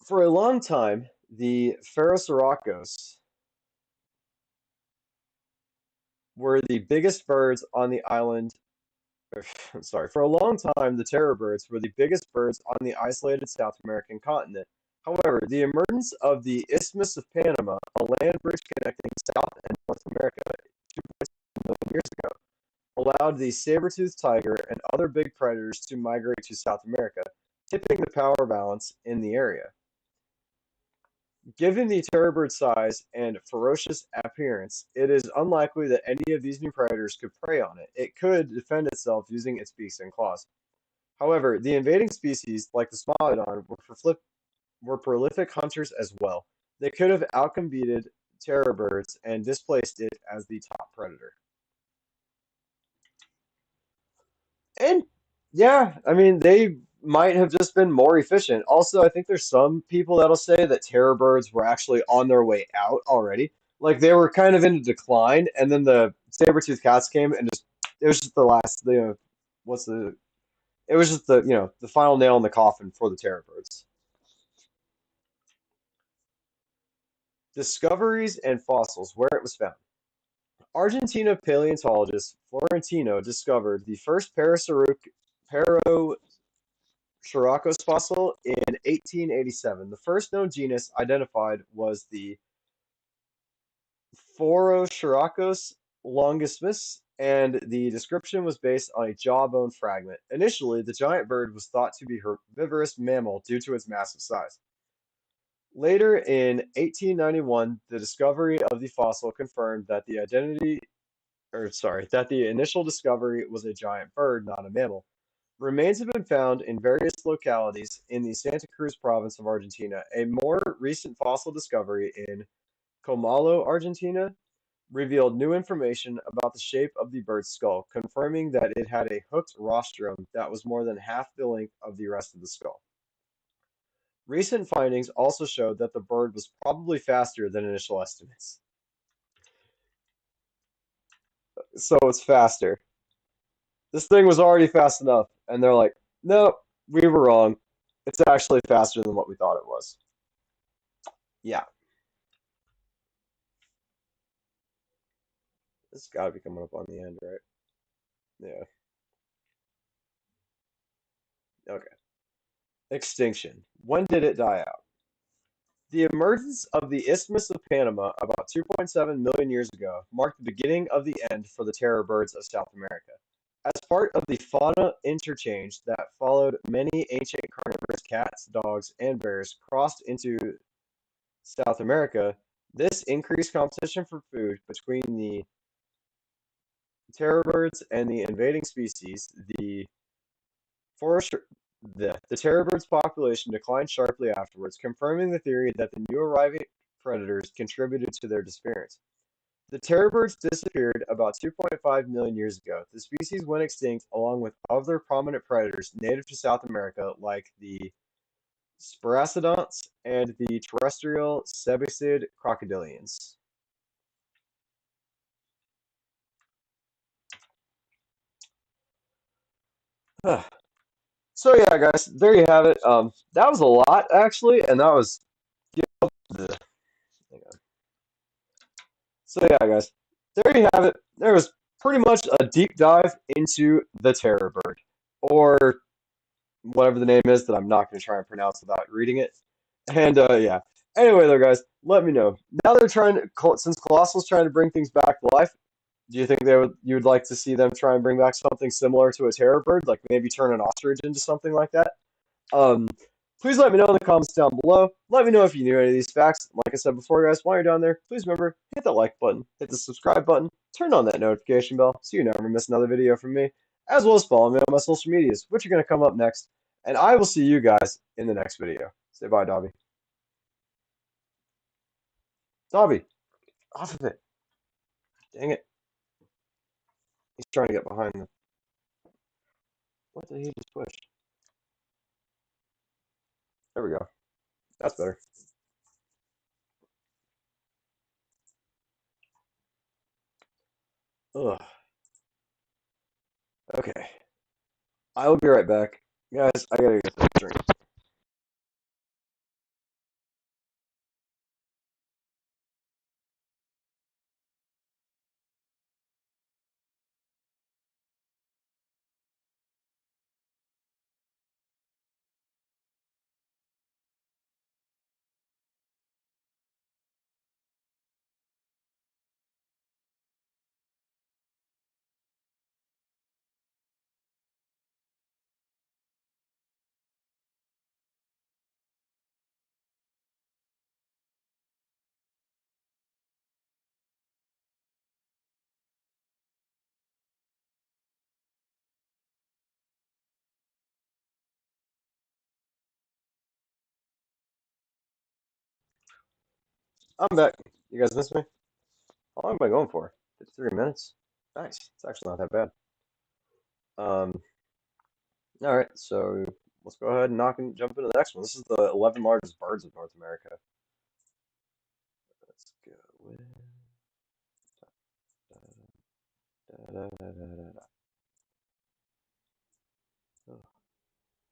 For a long time, the Pherosorachos were the biggest birds on the island. I'm sorry. For a long time, the terror birds were the biggest birds on the isolated South American continent. However, the emergence of the Isthmus of Panama, a land bridge connecting South and North America 2.7 million years ago, allowed the saber-toothed tiger and other big predators to migrate to South America, tipping the power balance in the area. Given the terrorbird's size and ferocious appearance, it is unlikely that any of these new predators could prey on it. It could defend itself using its beaks and claws. However, the invading species, like the Smilodon, were prolific hunters as well. They could have outcompeted terrorbirds and displaced it as the top predator. And yeah, I mean, they might have just been more efficient. Also, I think there's some people that'll say that terror birds were actually on their way out already. Like they were kind of in a decline, and then the saber-toothed cats came and just it was just the last, what's the it was just the final nail in the coffin for the terror birds. Discoveries and fossils, where it was found. Argentina paleontologist Florentino discovered the first Chiracos fossil in 1887. The first known genus identified was the Phorochiracos longissimus, and the description was based on a jawbone fragment. Initially, the giant bird was thought to be a herbivorous mammal due to its massive size. Later in 1891, the discovery of the fossil confirmed that that the initial discovery was a giant bird, not a mammal. Remains have been found in various localities in the Santa Cruz province of Argentina. A more recent fossil discovery in Comalo, Argentina, revealed new information about the shape of the bird's skull, confirming that it had a hooked rostrum that was more than half the length of the rest of the skull. Recent findings also showed that the bird was probably faster than initial estimates. So it's faster. This thing was already fast enough, and they're like, nope, we were wrong. It's actually faster than what we thought it was. Yeah, it's got to be coming up on the end, right? Yeah. Okay. Extinction. When did it die out? The emergence of the Isthmus of Panama about 2.7 million years ago marked the beginning of the end for the terror birds of South America. As part of the fauna interchange that followed, many ancient carnivorous cats, dogs, and bears crossed into South America. This increased competition for food between the terror birds and the invading species. Forest, the terror bird's population declined sharply afterwards, confirming the theory that the new arriving predators contributed to their disappearance. The terror birds disappeared about 2.5 million years ago. The species went extinct along with other prominent predators native to South America, like the Sparacidonts and the terrestrial Sebecid crocodilians. So yeah, guys, there you have it. That was a lot actually, and that was yeah. So yeah, guys, there you have it. There was pretty much a deep dive into the terror bird, or whatever the name is that I'm not going to try and pronounce without reading it. And yeah. Anyway, though, guys, let me know. Now they're trying to, since Colossal's trying to bring things back to life. Do you think you would like to see them try and bring back something similar to a terror bird, like maybe turn an ostrich into something like that? Um, Please let me know in the comments down below. Let me know if you knew any of these facts. Like I said before, guys, while you're down there, please remember, hit that like button, hit the subscribe button, turn on that notification bell so you never miss another video from me, as well as follow me on my social medias, which are going to come up next. And I will see you guys in the next video. Say bye, Dobby. Dobby, off of it. Dang it. He's trying to get behind the... What did he just push? There we go. That's better. Ugh. Okay. I will be right back. Guys, I gotta get this drink. I'm back. You guys miss me? How long am I going for? 53 minutes? Nice. It's actually not that bad. Um, all right, so let's go ahead and jump into the next one. This is the 11 largest birds of North America. Let's go with... Da, da, da, da, da, da. Oh.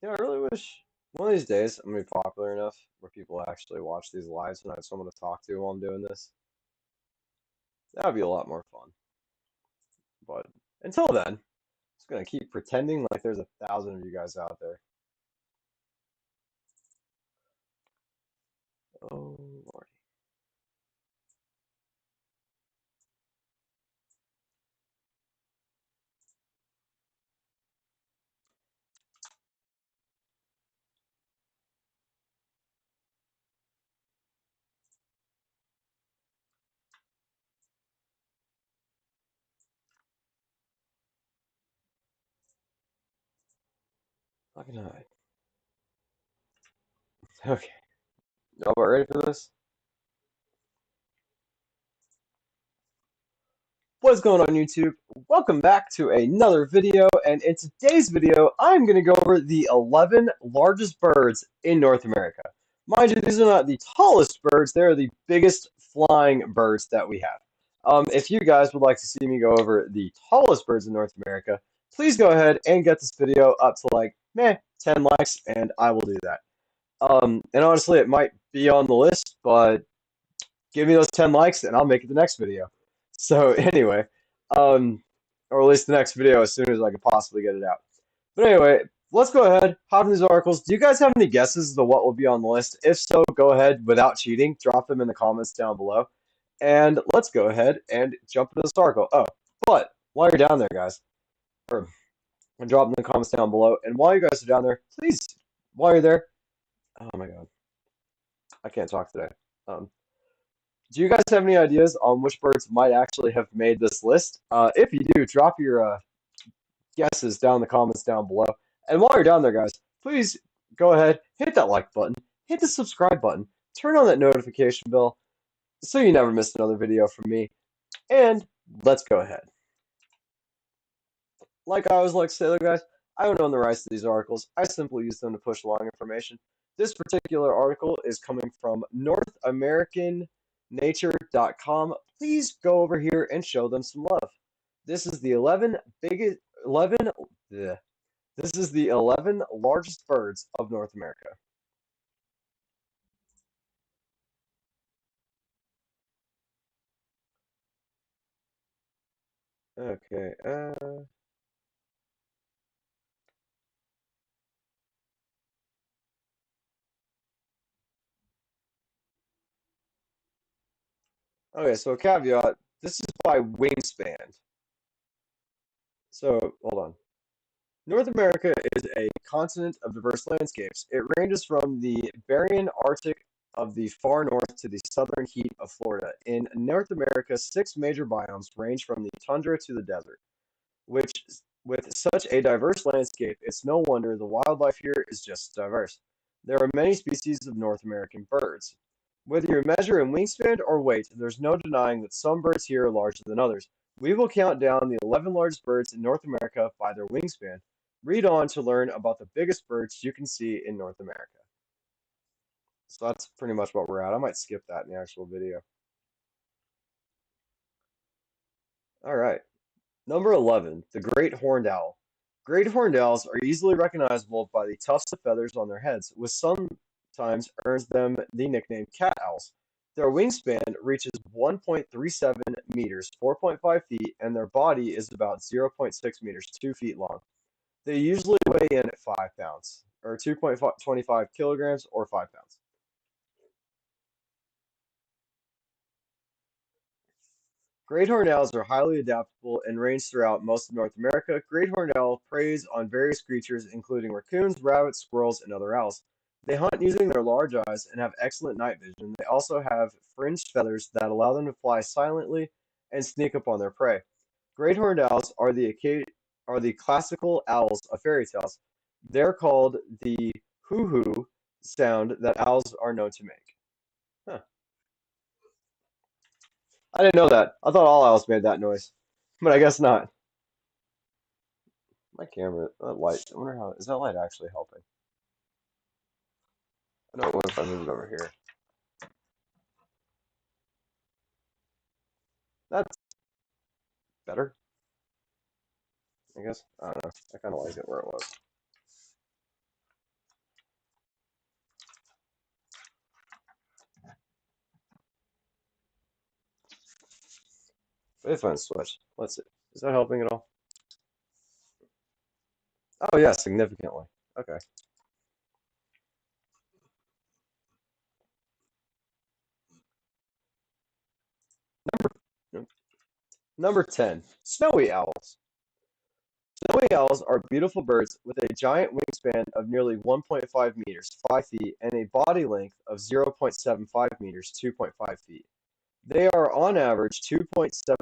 Yeah, I really wish one of these days I'm gonna be popular enough where people actually watch these lives and I have someone to talk to while I'm doing this. That would be a lot more fun. But until then, I'm just gonna keep pretending like there's 1,000 of you guys out there. Oh, Lordy. Fucking hide. Okay. Y'all about ready for this? What's going on YouTube? Welcome back to another video, and in today's video I'm going to go over the 11 largest birds in North America. Mind you, these are not the tallest birds, they're the biggest flying birds that we have. If you guys would like to see me go over the tallest birds in North America, please go ahead and get this video up to like, 10 likes, and I will do that. And honestly, it might be on the list, but give me those 10 likes and I'll make it the next video. So anyway, um, or at least the next video as soon as I can possibly get it out. But anyway, let's go ahead, hop in these articles. Do you guys have any guesses as to what will be on the list? If so, go ahead without cheating, drop them in the comments down below. And let's go ahead and jump into this article. Oh, but while you're down there, guys, or drop them in the comments down below. And while you guys are down there, please, while you're there, oh my God, I can't talk today. Um, do you guys have any ideas on which birds might actually have made this list? If you do, drop your guesses down in the comments down below. And while you're down there, guys, please go ahead, hit that like button, hit the subscribe button, turn on that notification bell so you never miss another video from me. And let's go ahead. Like I always like to say, though, guys, I don't own the rights to these articles. I simply use them to push along information. This particular article is coming from NorthAmericanNature.com. Please go over here and show them some love. This is the 11 bleh. This is the 11 largest birds of North America. Okay, okay, so a caveat, this is by wingspan. So, hold on. North America is a continent of diverse landscapes. It ranges from the Bering Arctic of the far north to the southern heat of Florida. In North America, six major biomes range from the tundra to the desert, which, with such a diverse landscape, it's no wonder the wildlife here is just diverse. There are many species of North American birds. Whether you measure in wingspan or weight, there's no denying that some birds here are larger than others. We will count down the 11 largest birds in North America by their wingspan. Read on to learn about the biggest birds you can see in North America. So that's pretty much what we're at. I might skip that in the actual video. All right. Number 11, the great horned owl. Great horned owls are easily recognizable by the tufts of feathers on their heads, which sometimes earns them the nickname cat owls. Their wingspan reaches 1.37 meters, 4.5 feet, and their body is about 0.6 meters, 2 feet long. They usually weigh in at 5 pounds, or 2.25 kilograms, or 5 pounds. Great horned owls are highly adaptable and range throughout most of North America. Great horned owl preys on various creatures, including raccoons, rabbits, squirrels, and other owls. They hunt using their large eyes and have excellent night vision. They also have fringed feathers that allow them to fly silently and sneak up on their prey. Great horned owls are the classical owls of fairy tales. They're called the hoo-hoo sound that owls are known to make. Huh. I didn't know that. I thought all owls made that noise, but I guess not. My camera, that light. I wonder how is that light actually helping? I don't know if I move it over here. That's better, I guess. I don't know. I kind of like it where it was. But if I switch, let's see. Is that helping at all? Oh yeah, significantly. Okay. Number 10, snowy owls. Snowy owls are beautiful birds with a giant wingspan of nearly 1.5 meters, 5 feet, and a body length of 0.75 meters, 2.5 feet. They are on average 2.72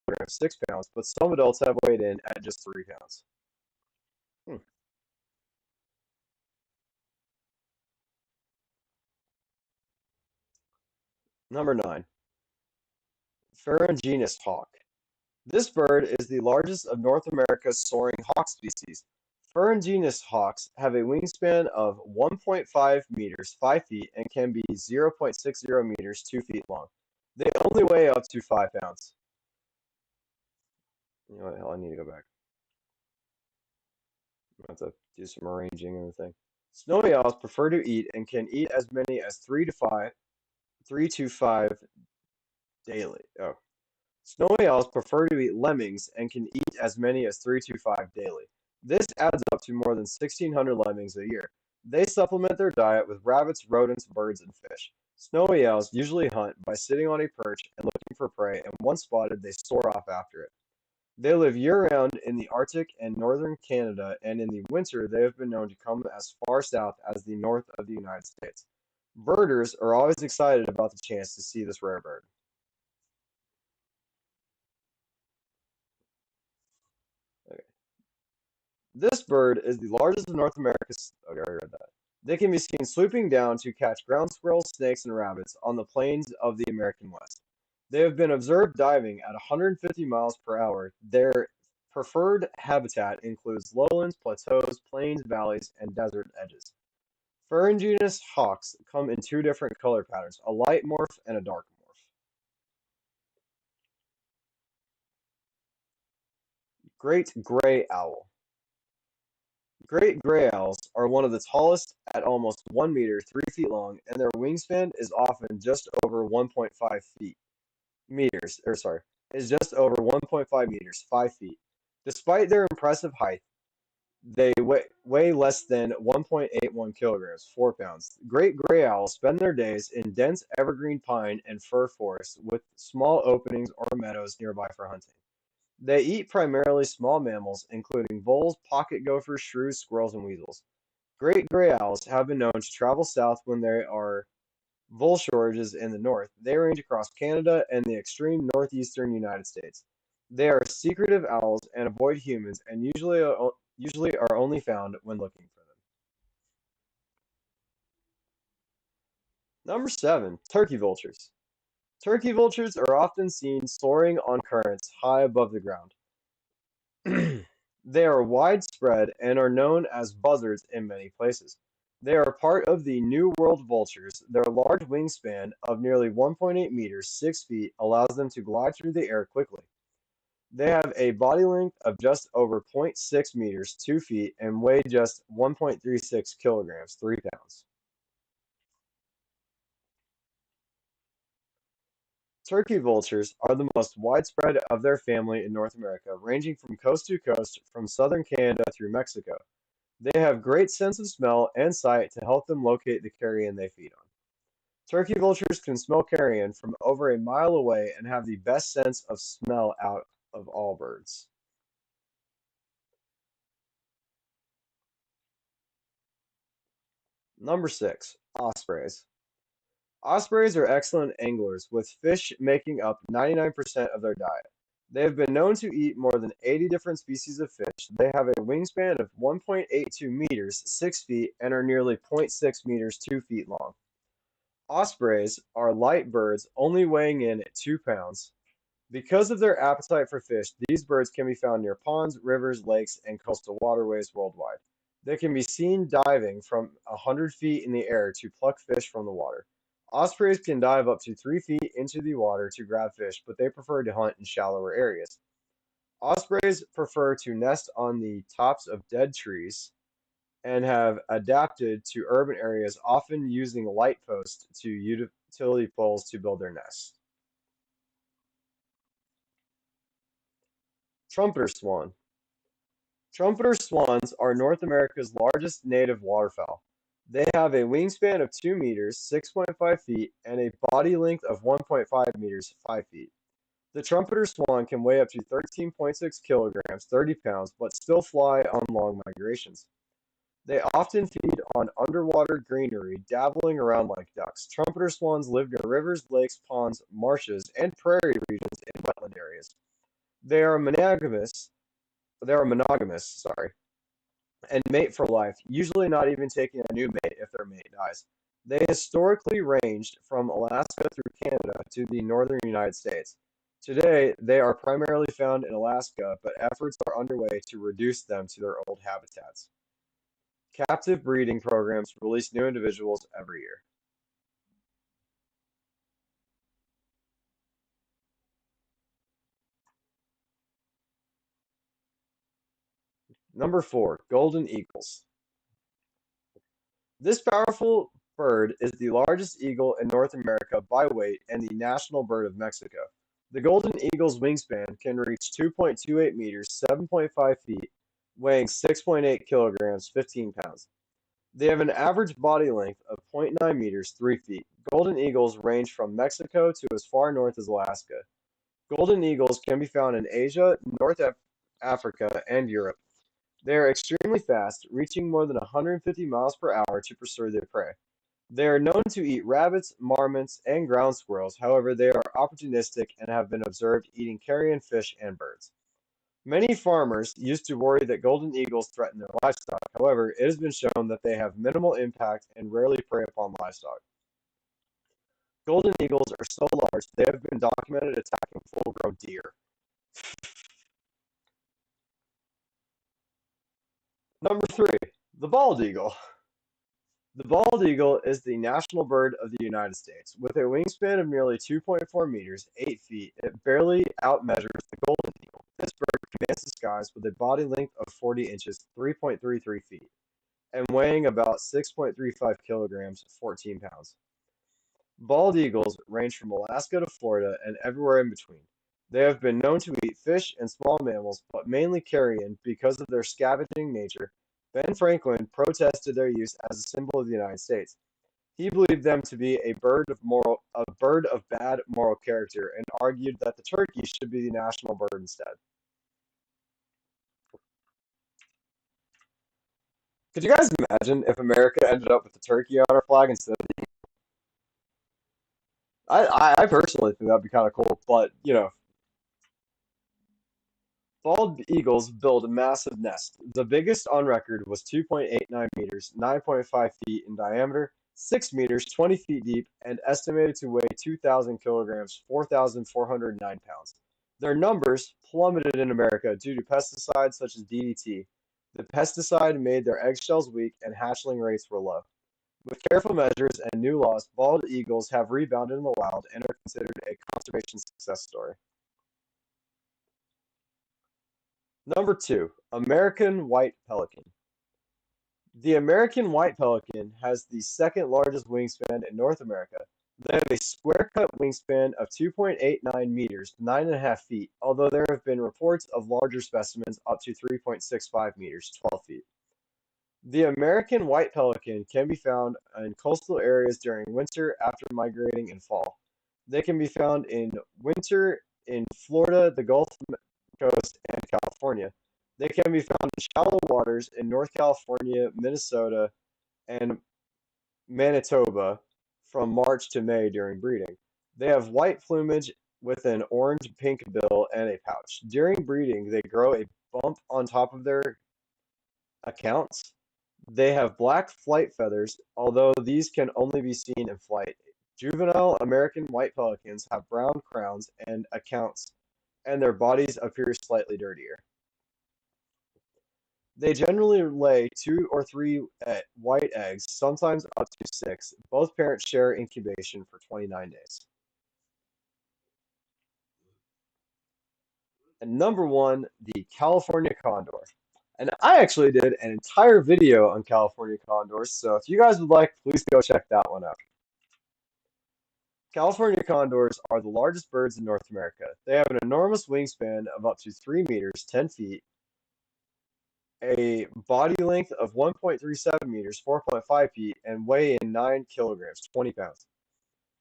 kilograms, 6 pounds, but some adults have weighed in at just 3 pounds. Hmm. Number 9, Ferruginous hawk. This bird is the largest of North America's soaring hawk species. Ferruginous hawks have a wingspan of 1.5 meters, 5 feet, and can be 0.60 meters, 2 feet long. They only weigh up to 5 pounds. You know what, hell, I need to go back. I have to do some arranging of the thing. Snowy owls prefer to eat and can eat as many as 3 to 5 daily. Oh, snowy owls prefer to eat lemmings and can eat as many as 3 to 5 daily. This adds up to more than 1,600 lemmings a year. They supplement their diet with rabbits, rodents, birds, and fish. Snowy owls usually hunt by sitting on a perch and looking for prey, and once spotted, they soar off after it. They live year-round in the Arctic and northern Canada, and in the winter they have been known to come as far south as the north of the United States. Birders are always excited about the chance to see this rare bird. Okay. This bird is the largest of North America's. Okay, I already read that. They can be seen swooping down to catch ground squirrels, snakes, and rabbits on the plains of the American West. They have been observed diving at 150 miles per hour. Their preferred habitat includes lowlands, plateaus, plains, valleys, and desert edges. Ferruginous hawks come in two different color patterns, a light morph and a dark morph. Great gray owl. Great gray owls are one of the tallest at almost 1 meter, 3 feet long, and their wingspan is often just over 1.5 feet. Meters, or sorry, is just over 1.5 meters, 5 feet. Despite their impressive height, they weigh less than 1.81 kilograms, 4 pounds. Great gray owls spend their days in dense evergreen pine and fir forests with small openings or meadows nearby for hunting. They eat primarily small mammals, including voles, pocket gophers, shrews, squirrels, and weasels. Great gray owls have been known to travel south when there are vole shortages in the north. They range across Canada and the extreme northeastern United States. They are secretive owls and avoid humans and usually are only found when looking for them. Number 7, turkey vultures. Turkey vultures are often seen soaring on currents high above the ground. They are widespread and are known as buzzards in many places. They are part of the New World vultures. Their large wingspan of nearly 1.8 meters, 6 feet, allows them to glide through the air quickly. They have a body length of just over zero point 0.6 meters, 2 feet, and weigh just 1.36 kilograms, 3 pounds. Turkey vultures are the most widespread of their family in North America, ranging from coast to coast from southern Canada through Mexico. They have great sense of smell and sight to help them locate the carrion they feed on. Turkey vultures can smell carrion from over a mile away and have the best sense of smell out of all birds. Number 6, ospreys. Ospreys are excellent anglers, with fish making up 99% of their diet. They have been known to eat more than 80 different species of fish. They have a wingspan of 1.82 meters, 6 feet, and are nearly zero point 0.6 meters, 2 feet long. Ospreys are light birds, only weighing in at 2 pounds. Because of their appetite for fish, these birds can be found near ponds, rivers, lakes, and coastal waterways worldwide. They can be seen diving from 100 feet in the air to pluck fish from the water. Ospreys can dive up to 3 feet into the water to grab fish, but they prefer to hunt in shallower areas. Ospreys prefer to nest on the tops of dead trees and have adapted to urban areas, often using light posts to utility poles to build their nests. Trumpeter swan. Trumpeter swans are North America's largest native waterfowl. They have a wingspan of 2 meters, 6.5 feet, and a body length of 1.5 meters, 5 feet. The trumpeter swan can weigh up to 13.6 kilograms, 30 pounds, but still fly on long migrations. They often feed on underwater greenery, dabbling around like ducks. Trumpeter swans live near rivers, lakes, ponds, marshes, and prairie regions in wetland areas. They are monogamous. They are monogamous, sorry, and mate for life, usually not even taking a new mate if their mate dies. They historically ranged from Alaska through Canada to the northern United States. Today, they are primarily found in Alaska, but efforts are underway to reduce them to their old habitats. Captive breeding programs release new individuals every year. Number 4, golden eagles. This powerful bird is the largest eagle in North America by weight and the national bird of Mexico. The golden eagle's wingspan can reach 2.28 meters, 7.5 feet, weighing 6.8 kilograms, 15 pounds. They have an average body length of 0.9 meters, 3 feet. Golden eagles range from Mexico to as far north as Alaska. Golden eagles can be found in Asia, Africa, and Europe. They are extremely fast, reaching more than 150 miles per hour to pursue their prey. They are known to eat rabbits, marmots, and ground squirrels. However, they are opportunistic and have been observed eating carrion fish and birds. Many farmers used to worry that golden eagles threaten their livestock. However, it has been shown that they have minimal impact and rarely prey upon livestock. Golden eagles are so large they have been documented attacking full-grown deer. Number 3, the bald eagle. The bald eagle is the national bird of the United States. With a wingspan of nearly 2.4 meters, 8 feet, it barely outmeasures the golden eagle. This bird commands the skies with a body length of 40 inches, 3.33 feet, and weighing about 6.35 kilograms, 14 pounds. Bald eagles range from Alaska to Florida and everywhere in between. They have been known to eat fish and small mammals, but mainly carrion because of their scavenging nature. Ben Franklin protested their use as a symbol of the United States. He believed them to be a bird of bad moral character, and argued that the turkey should be the national bird instead. Could you guys imagine if America ended up with the turkey on our flag instead of I personally think that'd be kind of cool, but bald eagles build a massive nest. The biggest on record was 2.89 meters, 9.5 feet in diameter, 6 meters, 20 feet deep, and estimated to weigh 2,000 kilograms, 4,409 pounds. Their numbers plummeted in America due to pesticides such as DDT. The pesticide made their eggshells weak and hatchling rates were low. With careful measures and new laws, bald eagles have rebounded in the wild and are considered a conservation success story. Number 2, American white pelican. The American white pelican has the second largest wingspan in North America. They have a square-cut wingspan of 2.89 meters, 9.5 feet, although there have been reports of larger specimens up to 3.65 meters, 12 feet. The American white pelican can be found in coastal areas during winter after migrating in fall. They can be found in winter in Florida, the Gulf Coast, and California. They can be found in shallow waters in North California, Minnesota, and Manitoba from March to May during breeding. They have white plumage with an orange-pink bill and a pouch. During breeding, they grow a bump on top of their accounts. They have black flight feathers, although these can only be seen in flight. Juvenile American white pelicans have brown crowns and accounts, and their bodies appear slightly dirtier. They generally lay 2 or 3 white eggs, sometimes up to 6. Both parents share incubation for 29 days. And number 1, the California condor. And I actually did an entire video on California condors, so if you guys would like, please go check that one out. California condors are the largest birds in North America. They have an enormous wingspan of up to 3 meters, 10 feet, a body length of 1.37 meters, 4.5 feet, and weigh in 9 kilograms, 20 pounds.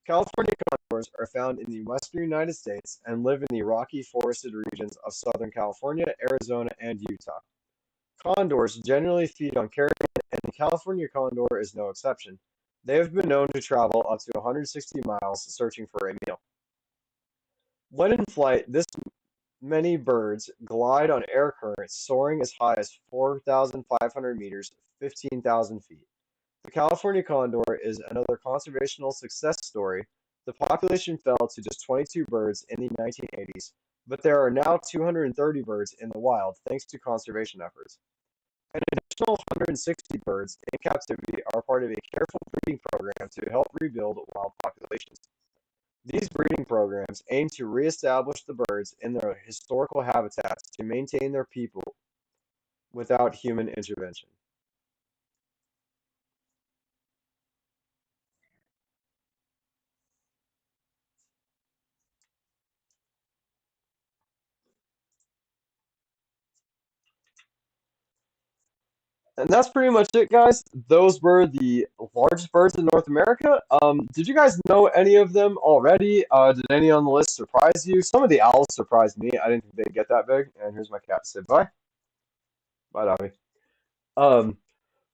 California condors are found in the western United States and live in the rocky forested regions of Southern California, Arizona, and Utah. Condors generally feed on carrion, and the California condor is no exception. They have been known to travel up to 160 miles searching for a meal. When in flight, this many birds glide on air currents soaring as high as 4,500 meters, 15,000 feet. The California condor is another conservational success story. The population fell to just 22 birds in the 1980s, but there are now 230 birds in the wild thanks to conservation efforts. An additional 160 birds in captivity are part of a careful breeding program to help rebuild wild populations. These breeding programs aim to reestablish the birds in their historical habitats to maintain their people without human intervention. And that's pretty much it, guys. Those were the largest birds in North America. Did you guys know any of them already? Did any on the list surprise you? Some of the owls surprised me. I didn't think they'd get that big. And here's my cat. Say bye. Bye, Dobby. Um,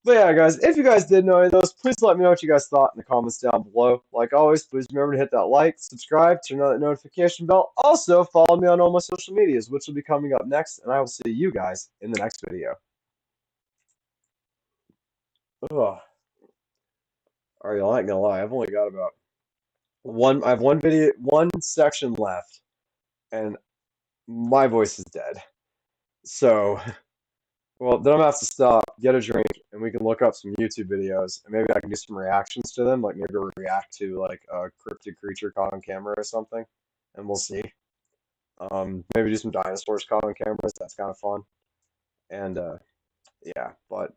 but yeah, guys, if you guys did know any of those, please let me know what you guys thought in the comments down below. Like always, please remember to hit that like, subscribe, turn on that notification bell. Also, follow me on all my social medias, which will be coming up next. And I will see you guys in the next video. Ugh. All right, I ain't gonna lie. I've only got about one. I have one video, one section left, and my voice is dead. So, well, then I'm gonna have to stop, get a drink, and we can look up some YouTube videos, and maybe I can do some reactions to them, like maybe react to like a cryptid creature caught on camera or something, and we'll see. Maybe do some dinosaurs caught on cameras. That's kind of fun. And yeah, but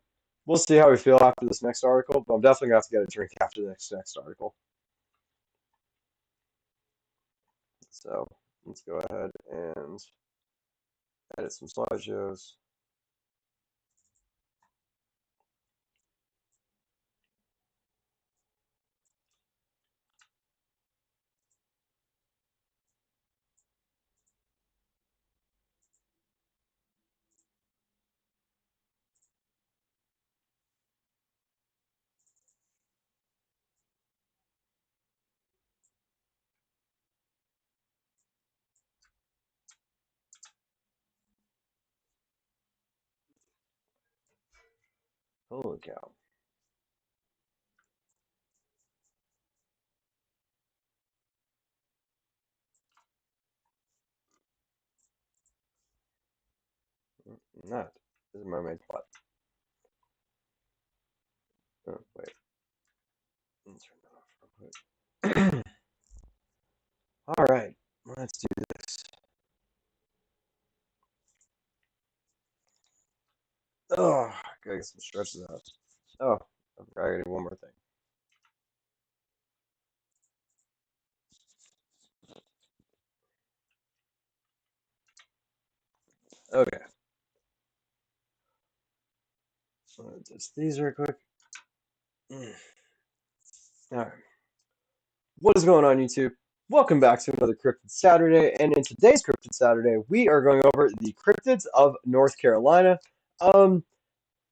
we'll see how we feel after this next article. But I'm definitely gonna have to get a drink after the next article. So let's go ahead and edit some slideshows. Holy cow. That is a mermaid plot. Oh, wait. Let me turn that off real quick. All right, let's do this. Oh, gotta get some stretches out. Oh, I gotta do one more thing. Okay, just these real quick. All right. What is going on, YouTube? Welcome back to another Cryptid Saturday, and in today's Cryptid Saturday, we are going over the cryptids of North Carolina. Um,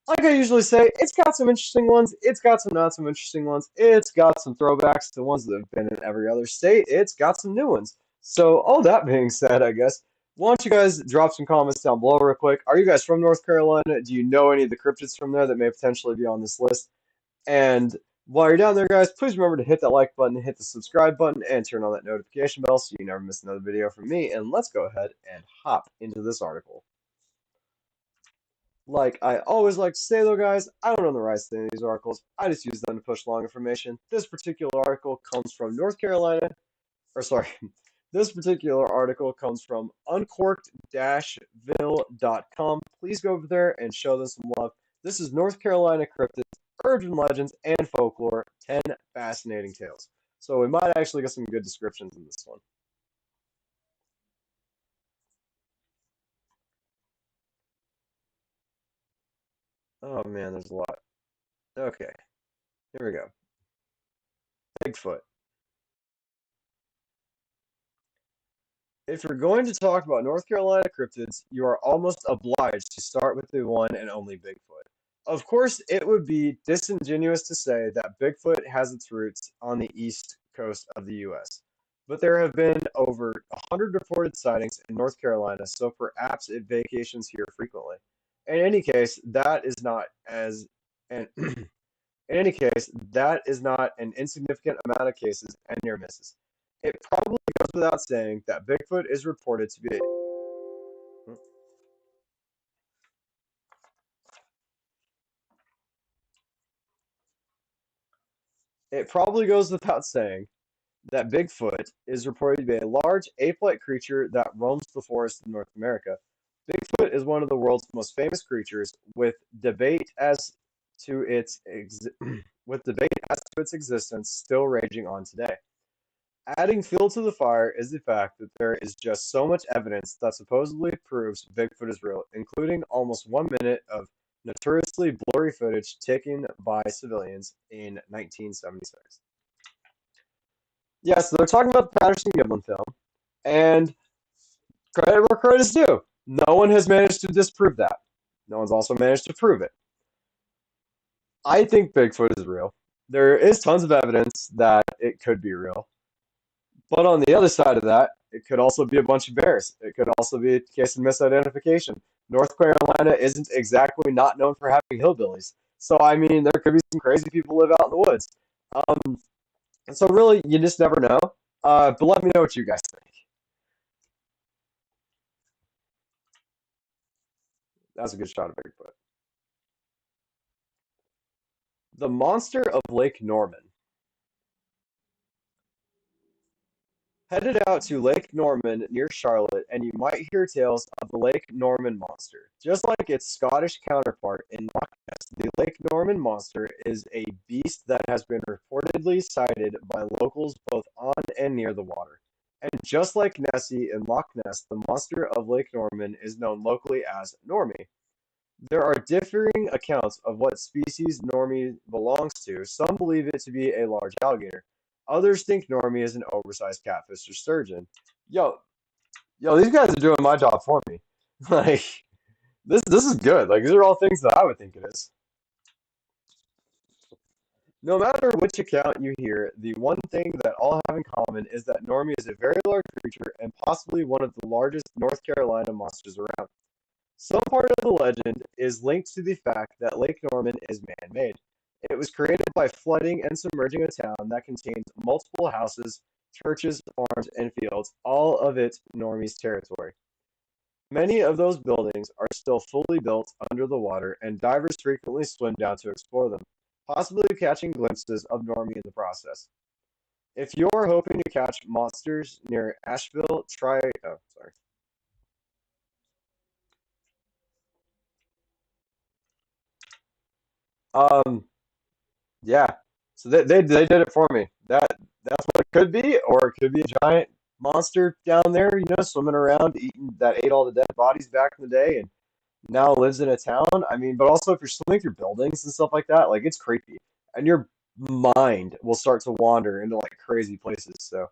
like I usually say, it's got some interesting ones, it's got some not so interesting ones, it's got some throwbacks to ones that have been in every other state, it's got some new ones. So, all that being said, I guess, why don't you guys drop some comments down below real quick? Are you guys from North Carolina? Do you know any of the cryptids from there that may potentially be on this list? And while you're down there, guys, please remember to hit that like button, hit the subscribe button, and turn on that notification bell so you never miss another video from me. And let's go ahead and hop into this article. Like I always like to say though, guys, I don't own the rights to any of these articles. I just use them to push along information. This particular article comes from North Carolina, or sorry, this particular article comes from uncorked-ville.com. Please go over there and show them some love. This is North Carolina cryptids, urban legends, and folklore, 10 fascinating tales. So we might actually get some good descriptions in this one. Oh man, there's a lot. Okay, here we go. Bigfoot. If you're going to talk about North Carolina cryptids, you are almost obliged to start with the one and only Bigfoot. Of course, it would be disingenuous to say that Bigfoot has its roots on the east coast of the US, but there have been over 100 reported sightings in North Carolina, so perhaps it vacations here frequently. In any case, that is not as and in any case, that is not an insignificant amount of cases and near misses. It probably goes without saying that Bigfoot is reported to be. It probably goes without saying that Bigfoot is reported to be a large ape-like creature that roams the forest in North America. Bigfoot is one of the world's most famous creatures, debate as to its ex- with debate as to its existence still raging on today. Adding fuel to the fire is the fact that there is just so much evidence that supposedly proves Bigfoot is real, including almost 1 minute of notoriously blurry footage taken by civilians in 1976. Yeah, so they're talking about the Patterson-Gimlin film, and credit where credit is due. No one has managed to disprove that. No one's also managed to prove it. I think Bigfoot is real. There is tons of evidence that it could be real. But on the other side of that, it could also be a bunch of bears. It could also be a case of misidentification. North Carolina isn't exactly not known for having hillbillies. So, I mean, there could be some crazy people live out in the woods. Um, and so, really, you just never know. But let me know what you guys think. That's a good shot of Bigfoot. The monster of Lake Norman. Headed out to Lake Norman near Charlotte, and you might hear tales of the Lake Norman monster. Just like its Scottish counterpart in Loch Ness, the Lake Norman monster is a beast that has been reportedly sighted by locals both on and near the water. And just like Nessie in Loch Ness, the monster of Lake Norman is known locally as Normie. There are differing accounts of what species Normie belongs to. Some believe it to be a large alligator. Others think Normie is an oversized catfish or sturgeon. Yo, yo, these guys are doing my job for me. Like this is good. Like these are all things that I would think it is. No matter which account you hear, the one thing that all have in common is that Normie is a very large creature and possibly one of the largest North Carolina monsters around. Some part of the legend is linked to the fact that Lake Norman is man-made. It was created by flooding and submerging a town that contains multiple houses, churches, farms, and fields, all of it Normie's territory. Many of those buildings are still fully built under the water, and divers frequently swim down to explore them, possibly catching glimpses of Normie in the process. If you're hoping to catch monsters near Asheville, try. Oh, sorry. Um, Yeah. So they did it for me. That's what it could be, or it could be a giant monster down there, swimming around, eating that ate all the dead bodies back in the day and now lives in a town. I mean, but also if you're swimming through buildings and stuff like that, like it's creepy. And your mind will start to wander into like crazy places. So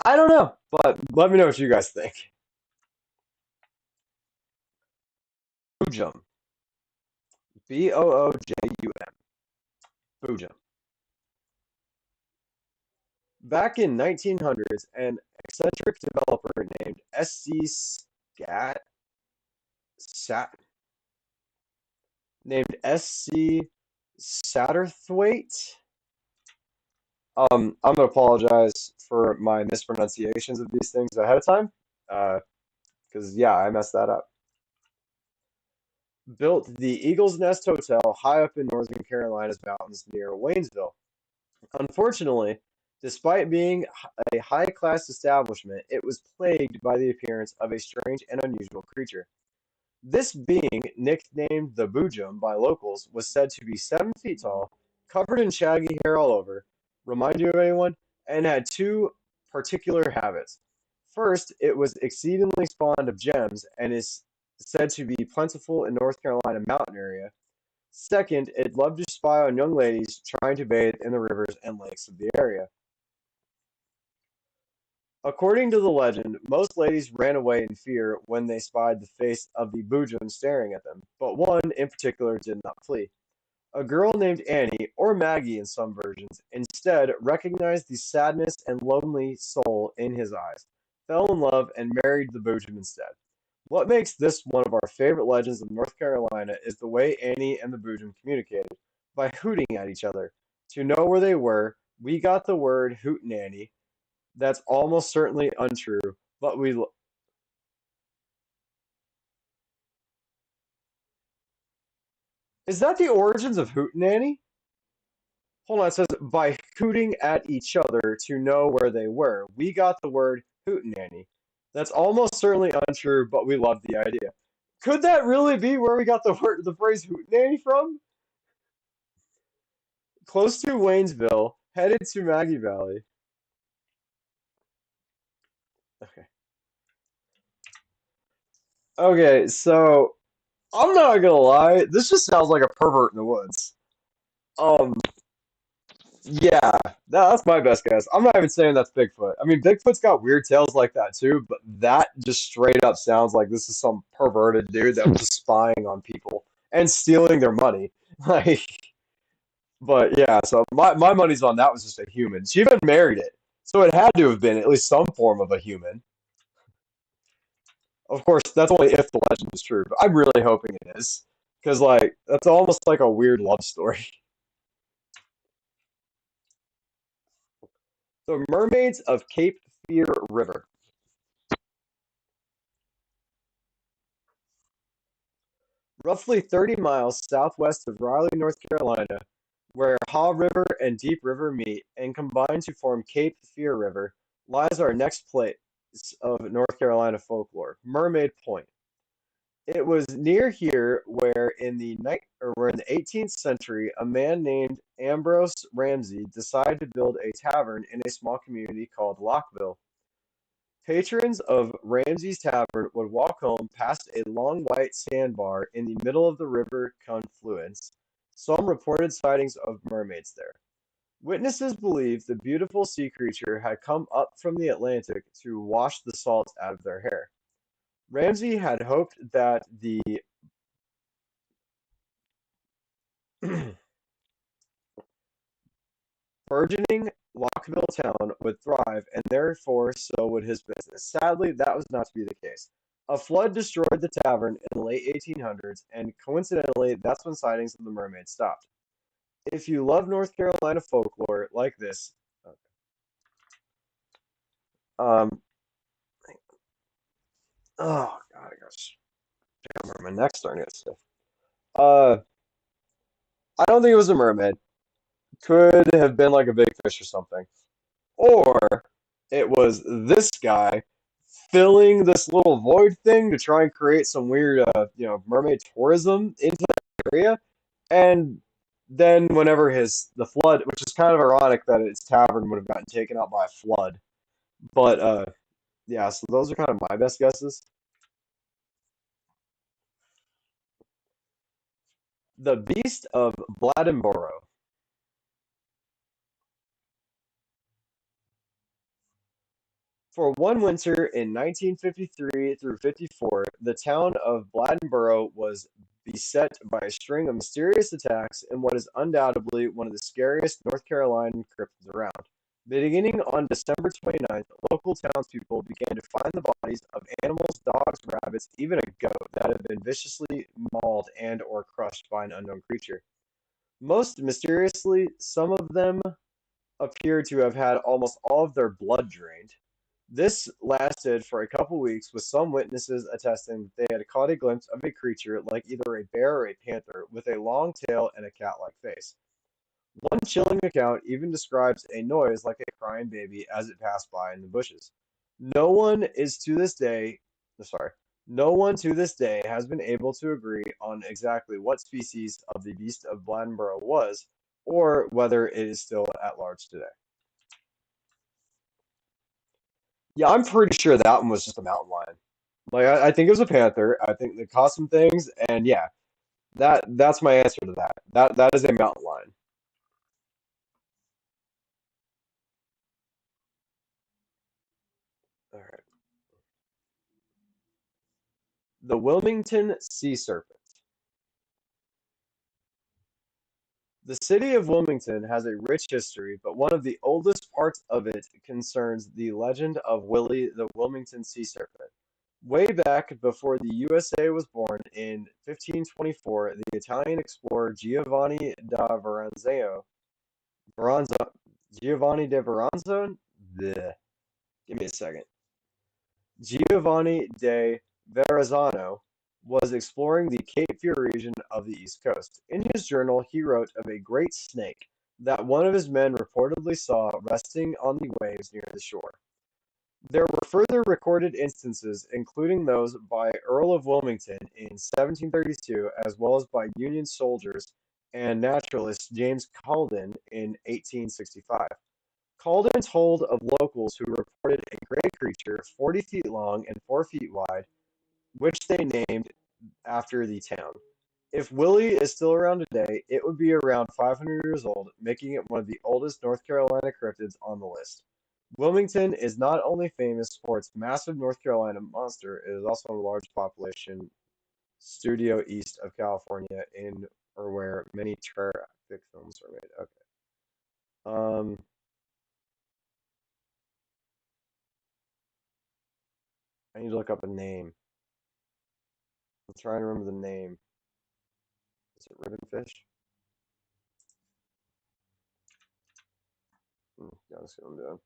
I don't know, but let me know what you guys think. Boojum. Boojum. Boojum. Back in 1900s, an eccentric developer named S.C. Sat named S.C. Satterthwaite. I'm gonna apologize for my mispronunciations of these things ahead of time, because yeah, I messed that up. Built the Eagles Nest Hotel high up in Northern Carolina's mountains near Waynesville. Unfortunately, despite being a high-class establishment, it was plagued by the appearance of a strange and unusual creature. This being, nicknamed the Boojum by locals, was said to be 7 feet tall, covered in shaggy hair all over, remind you of anyone, and had two particular habits. First, it was exceedingly fond of gems and is said to be plentiful in North Carolina mountain area. Second, it loved to spy on young ladies trying to bathe in the rivers and lakes of the area. According to the legend, most ladies ran away in fear when they spied the face of the Boojum staring at them, but one in particular did not flee. A girl named Annie, or Maggie in some versions, instead recognized the sadness and lonely soul in his eyes, fell in love, and married the Boojum instead. What makes this one of our favorite legends of North Carolina is the way Annie and the Boojum communicated, by hooting at each other. To know where they were, we got the word hootenanny. That's almost certainly untrue, but we. Is that the origins of hootenanny? Hold on, it says by hooting at each other to know where they were. We got the word hootenanny. That's almost certainly untrue, but we love the idea. Could that really be where we got the phrase hootenanny from? Close to Waynesville, headed to Maggie Valley. Okay. Okay, so I'm not gonna lie, this just sounds like a pervert in the woods. Um, yeah, that's my best guess. I'm not even saying that's Bigfoot. I mean, Bigfoot's got weird tales like that too, but that just straight up sounds like this is some perverted dude that was just spying on people and stealing their money. Like, but yeah, so my money's on that was just a human. She even married it, so it had to have been at least some form of a human. Of course, that's only if the legend is true, but I'm really hoping it is, because like that's almost like a weird love story. The mermaids of Cape Fear River. Roughly 30 miles southwest of Raleigh, North Carolina, where Haw River and Deep River meet and combine to form Cape Fear River, lies our next place of North Carolina folklore, Mermaid Point. It was near here where in the 18th century a man named Ambrose Ramsey decided to build a tavern in a small community called Lockville. Patrons of Ramsey's Tavern would walk home past a long white sandbar in the middle of the river confluence. Some reported sightings of mermaids there. Witnesses believe the beautiful sea creature had come up from the Atlantic to wash the salt out of their hair. Ramsey had hoped that the burgeoning Lockville town would thrive, and therefore so would his business. Sadly, that was not to be the case. A flood destroyed the tavern in the late 1800s, and coincidentally, that's when sightings of the mermaid stopped. If you love North Carolina folklore like this, um, oh god, I gosh, damn, my neck's starting to get stiff. Uh, I don't think it was a mermaid. Could have been like a big fish or something, or it was this guy filling this little void thing to try and create some weird, mermaid tourism into the area. And then whenever the flood, which is kind of ironic that its tavern would have gotten taken out by a flood. But yeah, so those are kind of my best guesses. The Beast of Bladdenborough. For one winter in 1953 through 54, the town of Bladdenborough was beset by a string of mysterious attacks in what is undoubtedly one of the scariest North Carolinian cryptids around. Beginning on December 29th, local townspeople began to find the bodies of animals, dogs, rabbits, even a goat that had been viciously mauled and or crushed by an unknown creature. Most mysteriously, some of them appear to have had almost all of their blood drained. This lasted for a couple weeks, with some witnesses attesting that they had caught a glimpse of a creature like either a bear or a panther, with a long tail and a cat-like face. One chilling account even describes a noise like a crying baby as it passed by in the bushes. No one is to this day, sorry, no one to this day has been able to agree on exactly what species of the beast of Bladensboro was, or whether it is still at large today. Yeah, I'm pretty sure that one was just a mountain lion. Like I think it was a panther. I think they caught some things, and yeah, that's my answer to that. That is a mountain lion. All right. The Wilmington sea serpent. The city of Wilmington has a rich history, but one of the oldest parts of it concerns the legend of Willie the Wilmington sea serpent. Way back before the USA was born in 1524, the Italian explorer Veranzo, Giovanni de Veranzo, bleh, give me a second. Giovanni de Verrazzano was exploring the Cape Fear region of the East Coast. In his journal, he wrote of a great snake that one of his men reportedly saw resting on the waves near the shore. There were further recorded instances, including those by Earl of Wilmington in 1732, as well as by Union soldiers and naturalist James Calden in 1865. Calden told of locals who reported a gray creature 40 feet long and 4 feet wide, which they named after the town. If Willie is still around today, it would be around 500 years old, making it one of the oldest North Carolina cryptids on the list. Wilmington is not only famous for its massive North Carolina monster, it is also a large population studio east of California in or where many traffic films are made. Okay. Um, I need to look up a name. I'm trying to remember the name. Is it ribbonfish? Yeah, that's what I'm doing.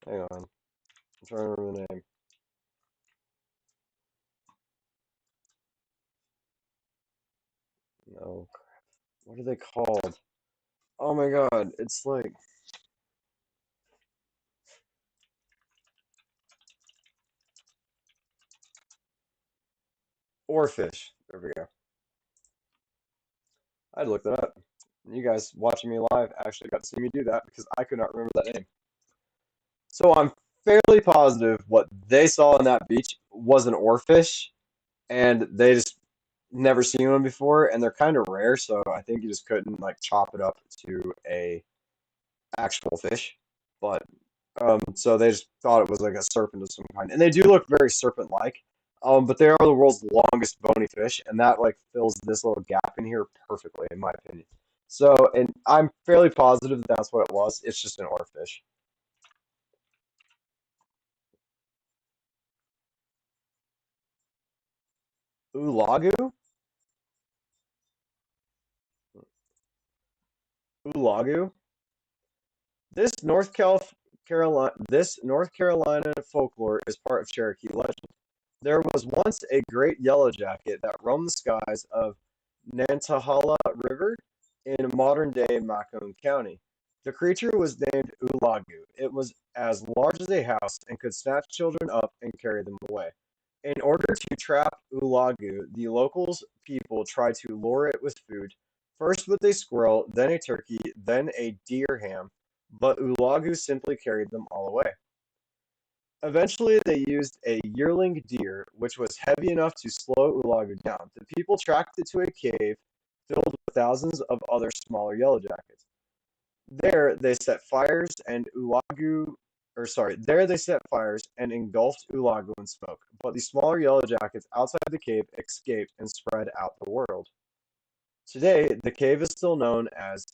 Hang on. I'm trying to remember the name. No. What are they called? Oh my god, it's like oarfish. There we go. I had to look that up. You guys watching me live actually got to see me do that because I could not remember that name. So I'm fairly positive what they saw on that beach was an oarfish, and they just never seen one before, and they're kind of rare, so I think you just couldn't like chop it up to a actual fish. But so they just thought it was like a serpent of some kind, and they do look very serpent-like. But they are the world's longest bony fish, and that like fills this little gap in here perfectly, in my opinion. So, and I'm fairly positive that that's what it was. It's just an oarfish. Ulagu? Ulagu? This North Carolina folklore is part of Cherokee legend. There was once a great yellow jacket that roamed the skies of Nantahala River in modern-day Macomb County. The creature was named Ulagu. It was as large as a house and could snatch children up and carry them away. In order to trap Ulagu, the locals people tried to lure it with food, first with a squirrel, then a turkey, then a deer ham, but Ulagu simply carried them all away. Eventually, they used a yearling deer, which was heavy enough to slow Ulagu down. The people tracked it to a cave filled with thousands of other smaller yellow jackets. There they set fires and Ulagu, or sorry, there they set fires and engulfed Ulagu in smoke. But the smaller yellow jackets outside the cave escaped and spread out the world. Today, the cave is still known as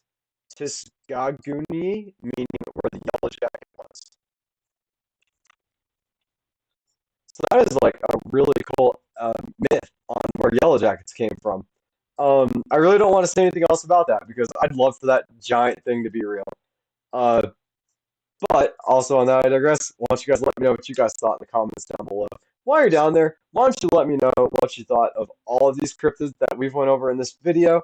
Tisgaguni, meaning where the yellow jacket was. So that is like a really cool myth on where Yellow Jackets came from. I really don't want to say anything else about that because I'd love for that giant thing to be real. Uh, but also on that, I digress. Why don't you guys let me know what you guys thought in the comments down below. While you're down there, why don't you let me know what you thought of all of these cryptids that we've went over in this video.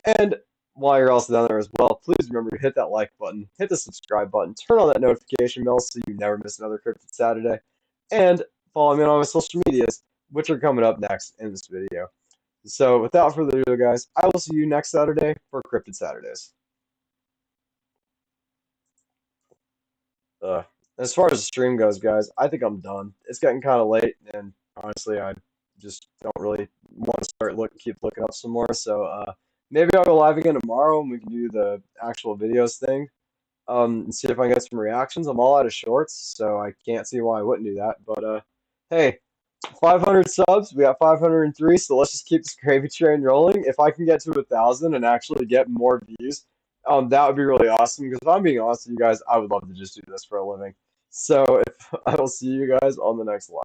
And while you're also down there as well, please remember to hit that like button, hit the subscribe button, turn on that notification bell so you never miss another Cryptid Saturday, and follow me on my social medias, which are coming up next in this video. So without further ado, guys, I will see you next Saturday for Cryptid Saturdays. Uh, as far as the stream goes, guys, I think I'm done. It's getting kind of late, and honestly, I just don't really want to keep looking up some more. So maybe I'll go live again tomorrow, and we can do the actual videos thing. And see if I can get some reactions. I'm all out of shorts, so I can't see why I wouldn't do that. But hey, 500 subs. We got 503, so let's just keep this gravy train rolling. If I can get to 1,000 and actually get more views, that would be really awesome. Because if I'm being honest with you guys, I would love to just do this for a living. So if I will see you guys on the next live.